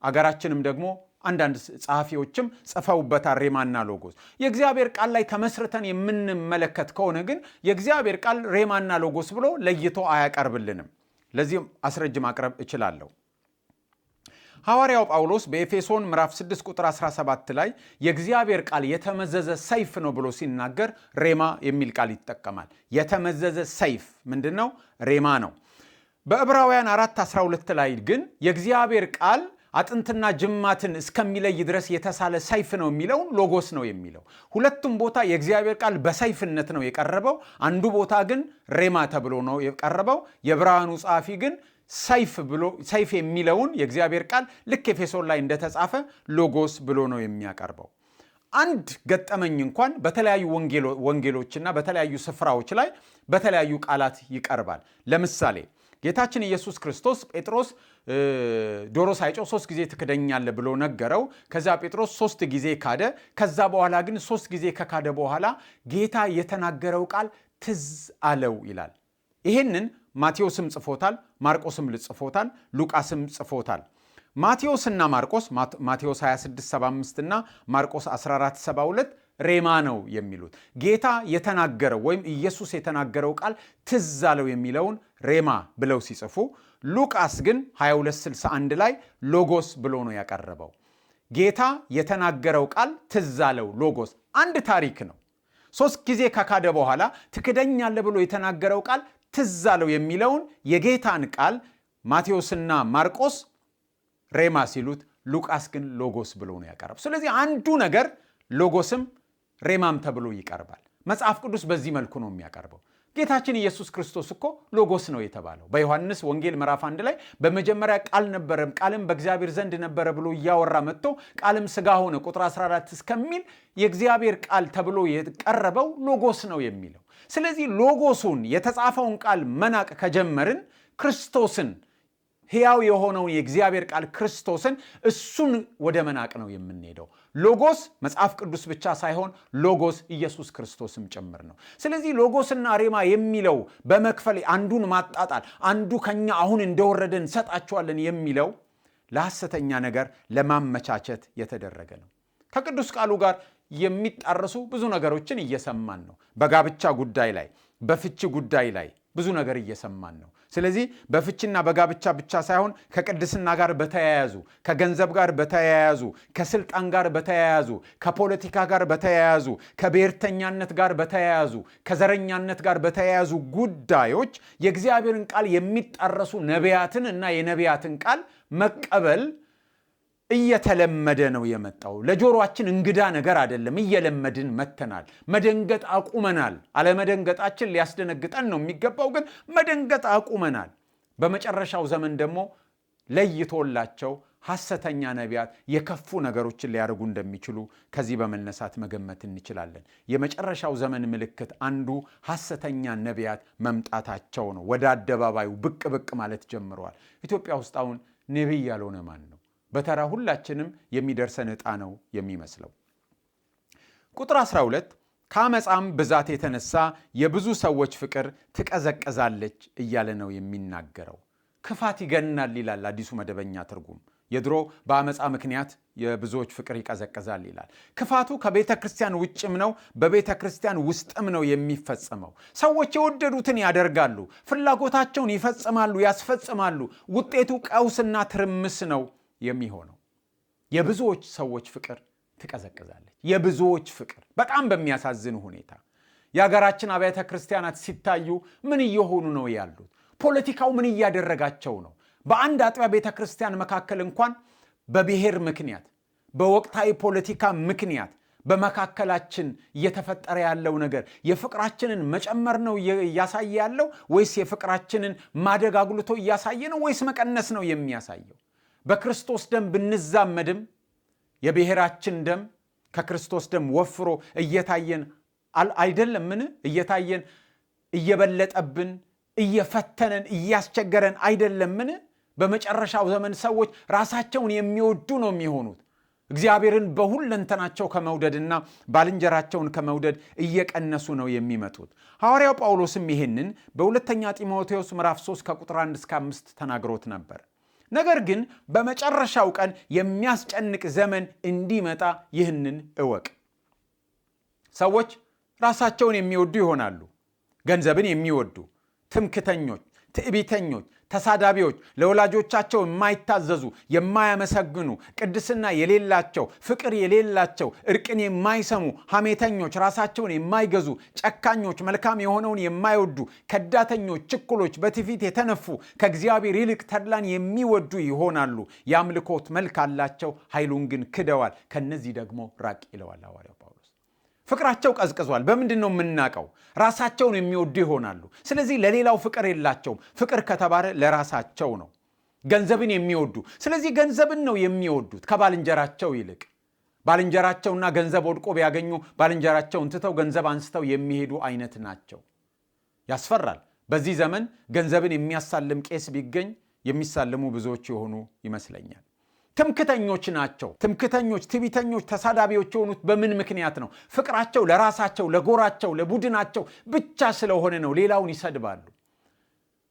Speaker 1: አገራችንም ደግሞ አንዳንድ ጸሐፊዎችም ጽፈውበታል ሬማና ሎጎስ። የእግዚአብሔር ቃል ላይ ተመስርተን የምንመለከት ከሆነ ግን የእግዚአብሔር ቃል ሬማና ሎጎስ ብሎ ለይቶ አያቀርብልንም። ለዚህም አስረጅ ማቅረብ እችላለሁ። ሐዋርያው ጳውሎስ በኤፌሶን ምዕራፍ 6 ቁጥር 17 ላይ የእግዚአብሔር ቃል የተመዘዘ ሰይፍ ነው ብሎ ሲናገር ሬማ የሚል ቃል ይጠቀማል። የተመዘዘ ሰይፍ ምንድነው? ሬማ ነው። በዕብራውያን 4:12 ላይ ግን የእግዚአብሔር ቃል አጥንትና ጅማትን እስከሚለይ ድረስ የተሳለ ሰይፍ ነው የሚለውን ሎጎስ ነው የሚለው። ሁለቱም ቦታ የእግዚአብሔር ቃል በሰይፍነት ነው የቀረበው። አንዱ ቦታ ግን ሬማ ተብሎ ነው የቀረበው። የዕብራውያኑ ጸሐፊ ግን ሰይፍ የሚለውን የእግዚአብሔር ቃል ልክ ኤፌሶን ላይ እንደተጻፈ ሎጎስ ብሎ ነው የሚያቀርበው። አንድ ገጠመኝ እንኳን በተለያዩ ወንጌሎችና በተለያዩ ስፍራዎች ላይ በተለያዩ ቃላት ይቀርባል። ለምሳሌ ጌታችን ኢየሱስ ክርስቶስ ጴጥሮስ ዶሮ ሳይጮህ 3 ጊዜ ትክደኛለህ ብሎ ነገረው። ከዛ ጴጥሮስ 3 ጊዜ ካደ። ከዛ በኋላ ግን 3 ጊዜ ከካደ በኋላ ጌታ የተናገረው ቃል ትዝ አለው ይላል። ይሄንን ማቴዎስም ጽፎታል፣ ማርቆስም ጽፎታል፣ ሉቃስም ጽፎታል። ማቴዎስና ማርቆስ ማቴዎስ 26:75 እና ማርቆስ 14:72 ሬማ ነው የሚሉት። ጌታ የተናገረው ወይም ኢየሱስ የተናገረው ቃል ትዝ አለው የሚለውን ሬማ ብለው ሲጽፉ፣ ሉቃስ ግን 22:61 ላይ ሎጎስ ብሎ ነው ያቀረበው። ጌታ የተናገረው ቃል ትዝ አለው ሎጎስ አንድ ታሪክ ነው። 3 ጊዜ ከካደ በኋላ ትክደኛለህ ብሎ የተናገረው ቃል ትዝ አለው የሚለውን የጌታን ቃል ማቴዎስና ማርቆስ ሬማ ሲሉት፣ ሉቃስ ግን ሎጎስ ብሎ ነው ያቀረበው። ስለዚህ አንዱ ነገር ሎጎስም ሬማም ተብሎ ይቀርባል። መጽሐፍ ቅዱስ በዚህ መልኩ ነው የሚያቀርበው። ጌታችን ኢየሱስ ክርስቶስ እኮ ሎጎስ ነው የተባለው። በዮሐንስ ወንጌል ምዕራፍ 1 ላይ በመጀመሪያ ቃል ነበረ፣ ቃልም በእግዚአብሔር ዘንድ ነበረ ብሎ እያወራ መጥቶ ቃልም ሥጋ ሆነ ቁጥር 14 እስከሚል የእግዚአብሔር ቃል ተብሎ የቀረበው ሎጎስ ነው የሚለው። ስለዚህ ሎጎሱን የተጻፈውን ቃል መናቅ ከጀመርን ክርስቶስን ሕያው የሆነውን የእግዚአብሔር ቃል ክርስቶስን እሱን ወደ መናቅ ነው የምንሄደው። ሎጎስ መጽሐፍ ቅዱስ ብቻ ሳይሆን ሎጎስ ኢየሱስ ክርስቶስም ጭምር ነው። ስለዚህ ሎጎስና ሬማ የሚለው በመክፈል አንዱን ማጣጣል፣ አንዱ ከኛ አሁን እንደወረደ እንሰጣቸዋለን የሚለው ለሐሰተኛ ነገር ለማመቻቸት የተደረገ ነው። ከቅዱስ ቃሉ ጋር የሚጣረሱ ብዙ ነገሮችን እየሰማን ነው። በጋብቻ ጉዳይ ላይ፣ በፍቺ ጉዳይ ላይ ብዙ ነገር እየሰማን ነው። ስለዚህ በፍቺና በጋብቻ ብቻ ሳይሆን ከቅድስና ጋር በተያያዙ፣ ከገንዘብ ጋር በተያያዙ፣ ከስልጣን ጋር በተያያዙ፣ ከፖለቲካ ጋር በተያያዙ፣ ከብሔርተኛነት ጋር በተያያዙ፣ ከዘረኛነት ጋር በተያያዙ ጉዳዮች የእግዚአብሔርን ቃል የሚጣረሱ ነቢያትን እና የነቢያትን ቃል መቀበል እየተለመደ ነው የመጣው። ለጆሮአችን እንግዳ ነገር አይደለም፣ እየለመድን መተናል። መደንገጥ አቁመናል። አለመደንገጣችን ሊያስደነግጠን ነው የሚገባው፣ ግን መደንገጥ አቁመናል። በመጨረሻው ዘመን ደግሞ ለይቶላቸው ሐሰተኛ ነቢያት የከፉ ነገሮችን ሊያደርጉ እንደሚችሉ ከዚህ በመነሳት መገመት እንችላለን። የመጨረሻው ዘመን ምልክት አንዱ ሐሰተኛ ነቢያት መምጣታቸው ነው። ወደ አደባባዩ ብቅ ብቅ ማለት ጀምረዋል። ኢትዮጵያ ውስጥ አሁን ነቢይ ያልሆነ ማን ነው? በተራ ሁላችንም የሚደርሰን ዕጣ ነው የሚመስለው። ቁጥር 12 ከአመፃም ብዛት የተነሳ የብዙ ሰዎች ፍቅር ትቀዘቅዛለች እያለ ነው የሚናገረው። ክፋት ይገናል ይላል አዲሱ መደበኛ ትርጉም። የድሮ በአመፃ ምክንያት የብዙዎች ፍቅር ይቀዘቅዛል ይላል። ክፋቱ ከቤተ ክርስቲያን ውጭም ነው፣ በቤተ ክርስቲያን ውስጥም ነው የሚፈጸመው። ሰዎች የወደዱትን ያደርጋሉ፣ ፍላጎታቸውን ይፈጽማሉ፣ ያስፈጽማሉ። ውጤቱ ቀውስና ትርምስ ነው የሚሆነው። የብዙዎች ሰዎች ፍቅር ትቀዘቅዛለች። የብዙዎች ፍቅር በጣም በሚያሳዝን ሁኔታ የሀገራችን አብያተ ክርስቲያናት ሲታዩ ምን እየሆኑ ነው ያሉት? ፖለቲካው ምን እያደረጋቸው ነው? በአንድ አጥቢያ ቤተ ክርስቲያን መካከል እንኳን በብሔር ምክንያት፣ በወቅታዊ ፖለቲካ ምክንያት በመካከላችን እየተፈጠረ ያለው ነገር የፍቅራችንን መጨመር ነው እያሳየ ያለው ወይስ የፍቅራችንን ማደግ አጉልቶ እያሳየ ነው ወይስ መቀነስ ነው የሚያሳየው? በክርስቶስ ደም ብንዛመድም የብሔራችን ደም ከክርስቶስ ደም ወፍሮ እየታየን አይደለምን? እየታየን እየበለጠብን እየፈተነን እያስቸገረን አይደለምን? በመጨረሻው ዘመን ሰዎች ራሳቸውን የሚወዱ ነው የሚሆኑት። እግዚአብሔርን በሁለንተናቸው ከመውደድና ባልንጀራቸውን ከመውደድ እየቀነሱ ነው የሚመጡት። ሐዋርያው ጳውሎስም ይህንን በሁለተኛ ጢሞቴዎስ ምዕራፍ 3 ከቁጥር 1 እስከ 5 ተናግሮት ነበር። ነገር ግን በመጨረሻው ቀን የሚያስጨንቅ ዘመን እንዲመጣ ይህንን እወቅ። ሰዎች ራሳቸውን የሚወዱ ይሆናሉ። ገንዘብን የሚወዱ፣ ትምክተኞች፣ ትዕቢተኞች፣ ተሳዳቢዎች፣ ለወላጆቻቸው የማይታዘዙ፣ የማያመሰግኑ፣ ቅድስና የሌላቸው፣ ፍቅር የሌላቸው፣ እርቅን የማይሰሙ፣ ሐሜተኞች፣ ራሳቸውን የማይገዙ፣ ጨካኞች፣ መልካም የሆነውን የማይወዱ፣ ከዳተኞች፣ ችኩሎች፣ በትዕቢት የተነፉ፣ ከእግዚአብሔር ይልቅ ተድላን የሚወዱ ይሆናሉ። የአምልኮት መልክ አላቸው፣ ኃይሉን ግን ክደዋል። ከነዚህ ደግሞ ራቅ ይለዋል ሐዋርያው ጳውሎስ። ፍቅራቸው ቀዝቅዟል። በምንድን ነው የምናውቀው? ራሳቸውን የሚወዱ ይሆናሉ። ስለዚህ ለሌላው ፍቅር የላቸውም። ፍቅር ከተባለ ለራሳቸው ነው። ገንዘብን የሚወዱ፣ ስለዚህ ገንዘብን ነው የሚወዱት ከባልንጀራቸው ይልቅ። ባልንጀራቸውና ገንዘብ ወድቆ ቢያገኙ ባልንጀራቸውን ትተው ገንዘብ አንስተው የሚሄዱ አይነት ናቸው። ያስፈራል። በዚህ ዘመን ገንዘብን የሚያሳልም ቄስ ቢገኝ የሚሳልሙ ብዙዎች የሆኑ ይመስለኛል። ትምክተኞች ናቸው። ትምክተኞች፣ ትዕቢተኞች፣ ተሳዳቢዎች የሆኑት በምን ምክንያት ነው? ፍቅራቸው ለራሳቸው፣ ለጎራቸው፣ ለቡድናቸው ብቻ ስለሆነ ነው። ሌላውን ይሰድባሉ።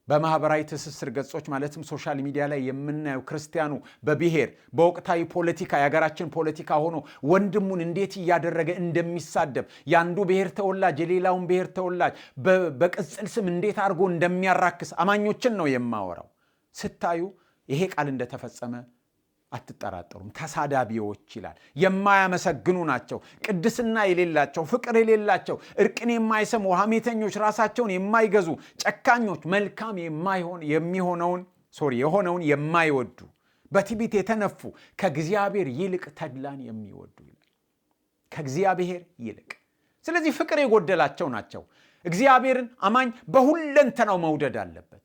Speaker 1: በማህበራዊ ትስስር ገጾች ማለትም ሶሻል ሚዲያ ላይ የምናየው ክርስቲያኑ በብሔር በወቅታዊ ፖለቲካ የሀገራችን ፖለቲካ ሆኖ ወንድሙን እንዴት እያደረገ እንደሚሳደብ የአንዱ ብሔር ተወላጅ የሌላውን ብሔር ተወላጅ በቅጽል ስም እንዴት አድርጎ እንደሚያራክስ አማኞችን ነው የማወራው። ስታዩ ይሄ ቃል እንደተፈጸመ አትጠራጠሩም። ተሳዳቢዎች ይላል። የማያመሰግኑ ናቸው፣ ቅድስና የሌላቸው፣ ፍቅር የሌላቸው፣ እርቅን የማይሰሙ፣ ሐሜተኞች፣ ራሳቸውን የማይገዙ፣ ጨካኞች፣ መልካም የሆነውን የማይወዱ፣ በትዕቢት የተነፉ፣ ከእግዚአብሔር ይልቅ ተድላን የሚወዱ ይላል። ከእግዚአብሔር ይልቅ። ስለዚህ ፍቅር የጎደላቸው ናቸው። እግዚአብሔርን አማኝ በሁለንተናው መውደድ አለበት።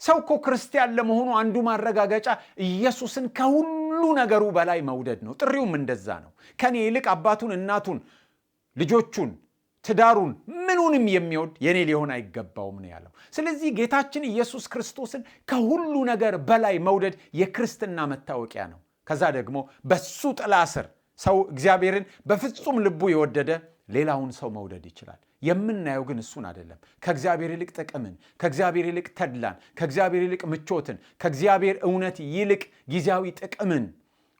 Speaker 1: ሰው እኮ ክርስቲያን ለመሆኑ አንዱ ማረጋገጫ ኢየሱስን ከሁሉ ነገሩ በላይ መውደድ ነው። ጥሪውም እንደዛ ነው። ከኔ ይልቅ አባቱን፣ እናቱን፣ ልጆቹን፣ ትዳሩን፣ ምኑንም የሚወድ የኔ ሊሆን አይገባውም ነው ያለው። ስለዚህ ጌታችን ኢየሱስ ክርስቶስን ከሁሉ ነገር በላይ መውደድ የክርስትና መታወቂያ ነው። ከዛ ደግሞ በሱ ጥላ ስር ሰው እግዚአብሔርን በፍጹም ልቡ የወደደ ሌላውን ሰው መውደድ ይችላል። የምናየው ግን እሱን አይደለም። ከእግዚአብሔር ይልቅ ጥቅምን፣ ከእግዚአብሔር ይልቅ ተድላን፣ ከእግዚአብሔር ይልቅ ምቾትን፣ ከእግዚአብሔር እውነት ይልቅ ጊዜያዊ ጥቅምን፣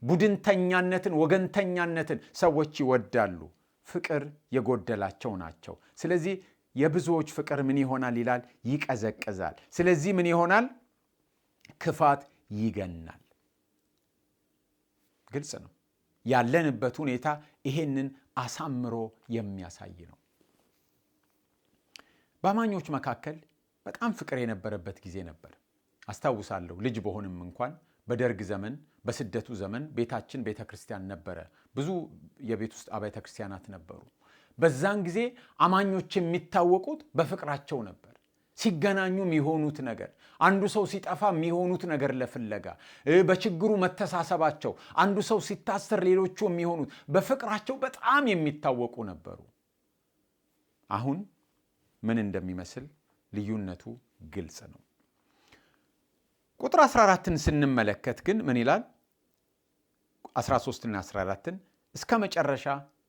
Speaker 1: ቡድንተኛነትን፣ ወገንተኛነትን ሰዎች ይወዳሉ። ፍቅር የጎደላቸው ናቸው። ስለዚህ የብዙዎች ፍቅር ምን ይሆናል ይላል? ይቀዘቅዛል። ስለዚህ ምን ይሆናል? ክፋት ይገናል። ግልጽ ነው። ያለንበት ሁኔታ ይሄንን አሳምሮ የሚያሳይ ነው። በአማኞች መካከል በጣም ፍቅር የነበረበት ጊዜ ነበር። አስታውሳለሁ ልጅ በሆንም እንኳን በደርግ ዘመን፣ በስደቱ ዘመን ቤታችን ቤተ ክርስቲያን ነበረ። ብዙ የቤት ውስጥ አብያተ ክርስቲያናት ነበሩ። በዛን ጊዜ አማኞች የሚታወቁት በፍቅራቸው ነበር። ሲገናኙ የሚሆኑት ነገር፣ አንዱ ሰው ሲጠፋ የሚሆኑት ነገር ለፍለጋ፣ በችግሩ መተሳሰባቸው፣ አንዱ ሰው ሲታሰር ሌሎቹ የሚሆኑት በፍቅራቸው በጣም የሚታወቁ ነበሩ። አሁን ምን እንደሚመስል ልዩነቱ ግልጽ ነው። ቁጥር 14ን ስንመለከት ግን ምን ይላል? 13ና 14ን እስከ መጨረሻ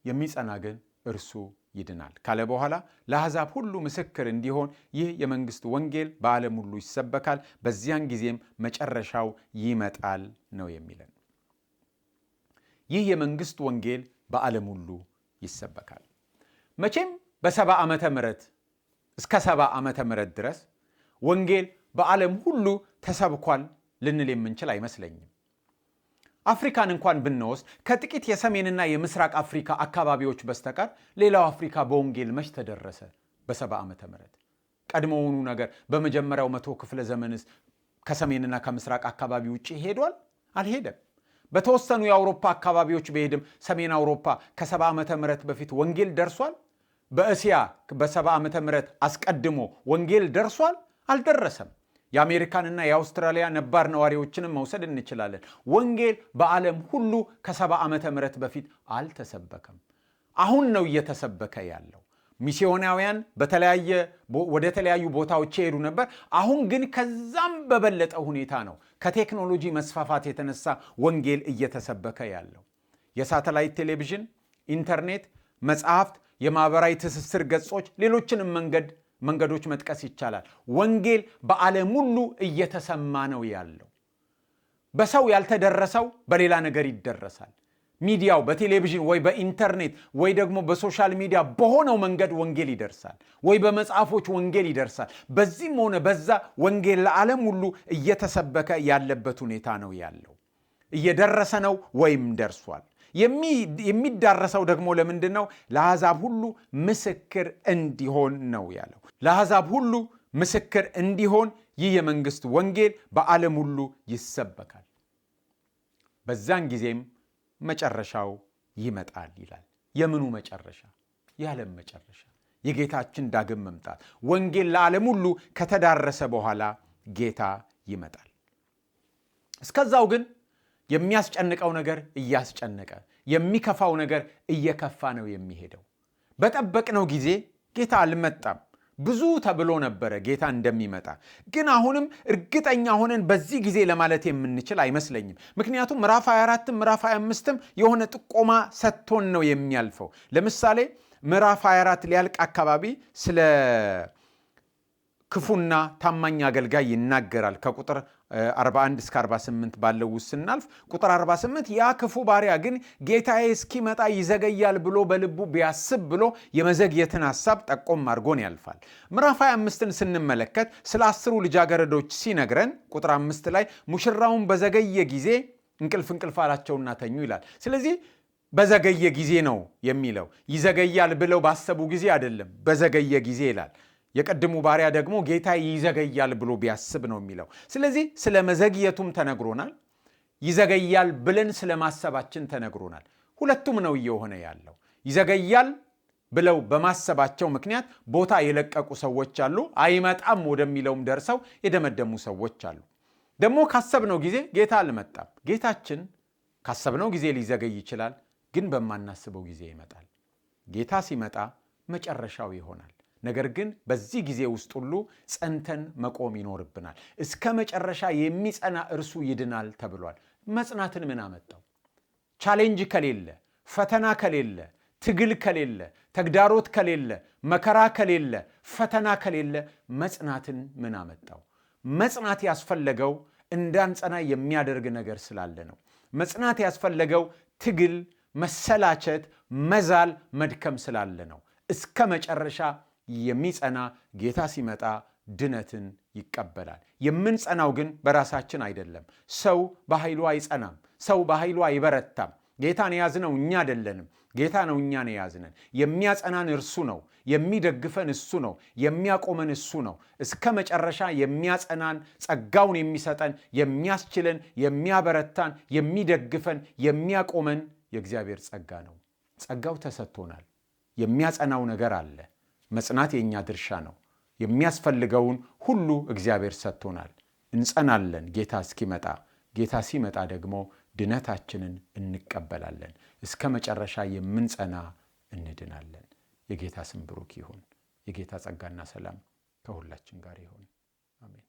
Speaker 1: የሚጸና ግን እርሱ ይድናል ካለ በኋላ ለአሕዛብ ሁሉ ምስክር እንዲሆን ይህ የመንግሥት ወንጌል በዓለም ሁሉ ይሰበካል፣ በዚያን ጊዜም መጨረሻው ይመጣል ነው የሚለን። ይህ የመንግሥት ወንጌል በዓለም ሁሉ ይሰበካል። መቼም በ70 ዓመተ ምህረት እስከ 70 ዓመተ ምህረት ድረስ ወንጌል በዓለም ሁሉ ተሰብኳል ልንል የምንችል አይመስለኝም። አፍሪካን እንኳን ብንወስድ ከጥቂት የሰሜንና የምስራቅ አፍሪካ አካባቢዎች በስተቀር ሌላው አፍሪካ በወንጌል መች ተደረሰ? በ70 ዓመተ ምህረት ቀድሞውኑ ነገር በመጀመሪያው 100 ክፍለ ዘመንስ ከሰሜንና ከምስራቅ አካባቢ ውጪ ሄዷል? አልሄደም። በተወሰኑ የአውሮፓ አካባቢዎች በሄድም ሰሜን አውሮፓ ከ70 ዓመተ ምህረት በፊት ወንጌል ደርሷል? በእስያ በ70 ዓመተ ምህረት አስቀድሞ ወንጌል ደርሷል? አልደረሰም። የአሜሪካንና የአውስትራሊያ ነባር ነዋሪዎችንም መውሰድ እንችላለን። ወንጌል በዓለም ሁሉ ከ70 ዓመተ ምህረት በፊት አልተሰበከም። አሁን ነው እየተሰበከ ያለው። ሚስዮናውያን ወደ ተለያዩ ቦታዎች ይሄዱ ነበር። አሁን ግን ከዛም በበለጠ ሁኔታ ነው ከቴክኖሎጂ መስፋፋት የተነሳ ወንጌል እየተሰበከ ያለው። የሳተላይት ቴሌቪዥን፣ ኢንተርኔት፣ መጽሐፍት፣ የማህበራዊ ትስስር ገጾች፣ ሌሎችንም መንገዶች መጥቀስ ይቻላል። ወንጌል በዓለም ሁሉ እየተሰማ ነው ያለው። በሰው ያልተደረሰው በሌላ ነገር ይደረሳል። ሚዲያው በቴሌቪዥን ወይ በኢንተርኔት ወይ ደግሞ በሶሻል ሚዲያ በሆነው መንገድ ወንጌል ይደርሳል፣ ወይ በመጽሐፎች ወንጌል ይደርሳል። በዚህም ሆነ በዛ ወንጌል ለዓለም ሁሉ እየተሰበከ ያለበት ሁኔታ ነው ያለው። እየደረሰ ነው ወይም ደርሷል። የሚዳረሰው ደግሞ ለምንድን ነው? ለአሕዛብ ሁሉ ምስክር እንዲሆን ነው ያለው። ለአሕዛብ ሁሉ ምስክር እንዲሆን ይህ የመንግሥት ወንጌል በዓለም ሁሉ ይሰበካል፣ በዛን ጊዜም መጨረሻው ይመጣል ይላል። የምኑ መጨረሻ? የዓለም መጨረሻ፣ የጌታችን ዳግም መምጣት። ወንጌል ለዓለም ሁሉ ከተዳረሰ በኋላ ጌታ ይመጣል። እስከዛው ግን የሚያስጨንቀው ነገር እያስጨነቀ፣ የሚከፋው ነገር እየከፋ ነው የሚሄደው። በጠበቅነው ጊዜ ጌታ አልመጣም። ብዙ ተብሎ ነበረ ጌታ እንደሚመጣ። ግን አሁንም እርግጠኛ ሆነን በዚህ ጊዜ ለማለት የምንችል አይመስለኝም። ምክንያቱም ምዕራፍ 24 ምዕራፍ 25 የሆነ ጥቆማ ሰጥቶን ነው የሚያልፈው። ለምሳሌ ምዕራፍ 24 ሊያልቅ አካባቢ ስለ ክፉና ታማኝ አገልጋይ ይናገራል። ከቁጥር 41 እስከ 48 ባለው ውስጥ ስናልፍ ቁጥር 48 ያ ክፉ ባሪያ ግን ጌታዬ እስኪመጣ ይዘገያል ብሎ በልቡ ቢያስብ ብሎ የመዘግየትን ሐሳብ ጠቆም አድርጎን ያልፋል። ምዕራፍ 25ን ስንመለከት ስለ 10 ልጃገረዶች ሲነግረን ቁጥር 5 ላይ ሙሽራውን በዘገየ ጊዜ እንቅልፍ አላቸውና ተኙ ይላል። ስለዚህ በዘገየ ጊዜ ነው የሚለው። ይዘገያል ብለው ባሰቡ ጊዜ አይደለም፣ በዘገየ ጊዜ ይላል። የቀድሙ ባሪያ ደግሞ ጌታ ይዘገያል ብሎ ቢያስብ ነው የሚለው። ስለዚህ ስለ መዘግየቱም ተነግሮናል፣ ይዘገያል ብለን ስለ ማሰባችን ተነግሮናል። ሁለቱም ነው እየሆነ ያለው። ይዘገያል ብለው በማሰባቸው ምክንያት ቦታ የለቀቁ ሰዎች አሉ፣ አይመጣም ወደሚለውም ደርሰው የደመደሙ ሰዎች አሉ። ደግሞ ካሰብነው ጊዜ ጌታ አልመጣም። ጌታችን ካሰብነው ጊዜ ሊዘገይ ይችላል፣ ግን በማናስበው ጊዜ ይመጣል። ጌታ ሲመጣ መጨረሻው ይሆናል። ነገር ግን በዚህ ጊዜ ውስጥ ሁሉ ጸንተን መቆም ይኖርብናል። እስከ መጨረሻ የሚጸና እርሱ ይድናል ተብሏል። መጽናትን ምን አመጣው? ቻሌንጅ ከሌለ፣ ፈተና ከሌለ፣ ትግል ከሌለ፣ ተግዳሮት ከሌለ፣ መከራ ከሌለ፣ ፈተና ከሌለ መጽናትን ምን አመጣው? መጽናት ያስፈለገው እንዳንጸና የሚያደርግ ነገር ስላለ ነው። መጽናት ያስፈለገው ትግል፣ መሰላቸት፣ መዛል፣ መድከም ስላለ ነው። እስከ መጨረሻ የሚጸና ጌታ ሲመጣ ድነትን ይቀበላል። የምንጸናው ግን በራሳችን አይደለም። ሰው በኃይሉ አይጸናም። ሰው በኃይሉ አይበረታም። ጌታን የያዝነው እኛ አይደለንም። ጌታ ነው እኛን የያዝነን። የሚያጸናን እርሱ ነው። የሚደግፈን እሱ ነው። የሚያቆመን እሱ ነው። እስከ መጨረሻ የሚያጸናን፣ ጸጋውን የሚሰጠን፣ የሚያስችለን፣ የሚያበረታን፣ የሚደግፈን፣ የሚያቆመን የእግዚአብሔር ጸጋ ነው። ጸጋው ተሰጥቶናል። የሚያጸናው ነገር አለ። መጽናት የኛ ድርሻ ነው። የሚያስፈልገውን ሁሉ እግዚአብሔር ሰጥቶናል። እንጸናለን ጌታ እስኪመጣ። ጌታ ሲመጣ ደግሞ ድነታችንን እንቀበላለን። እስከ መጨረሻ የምንጸና እንድናለን። የጌታ ስም ብሩክ ይሁን። የጌታ ጸጋና ሰላም ከሁላችን ጋር ይሁን። አሜን።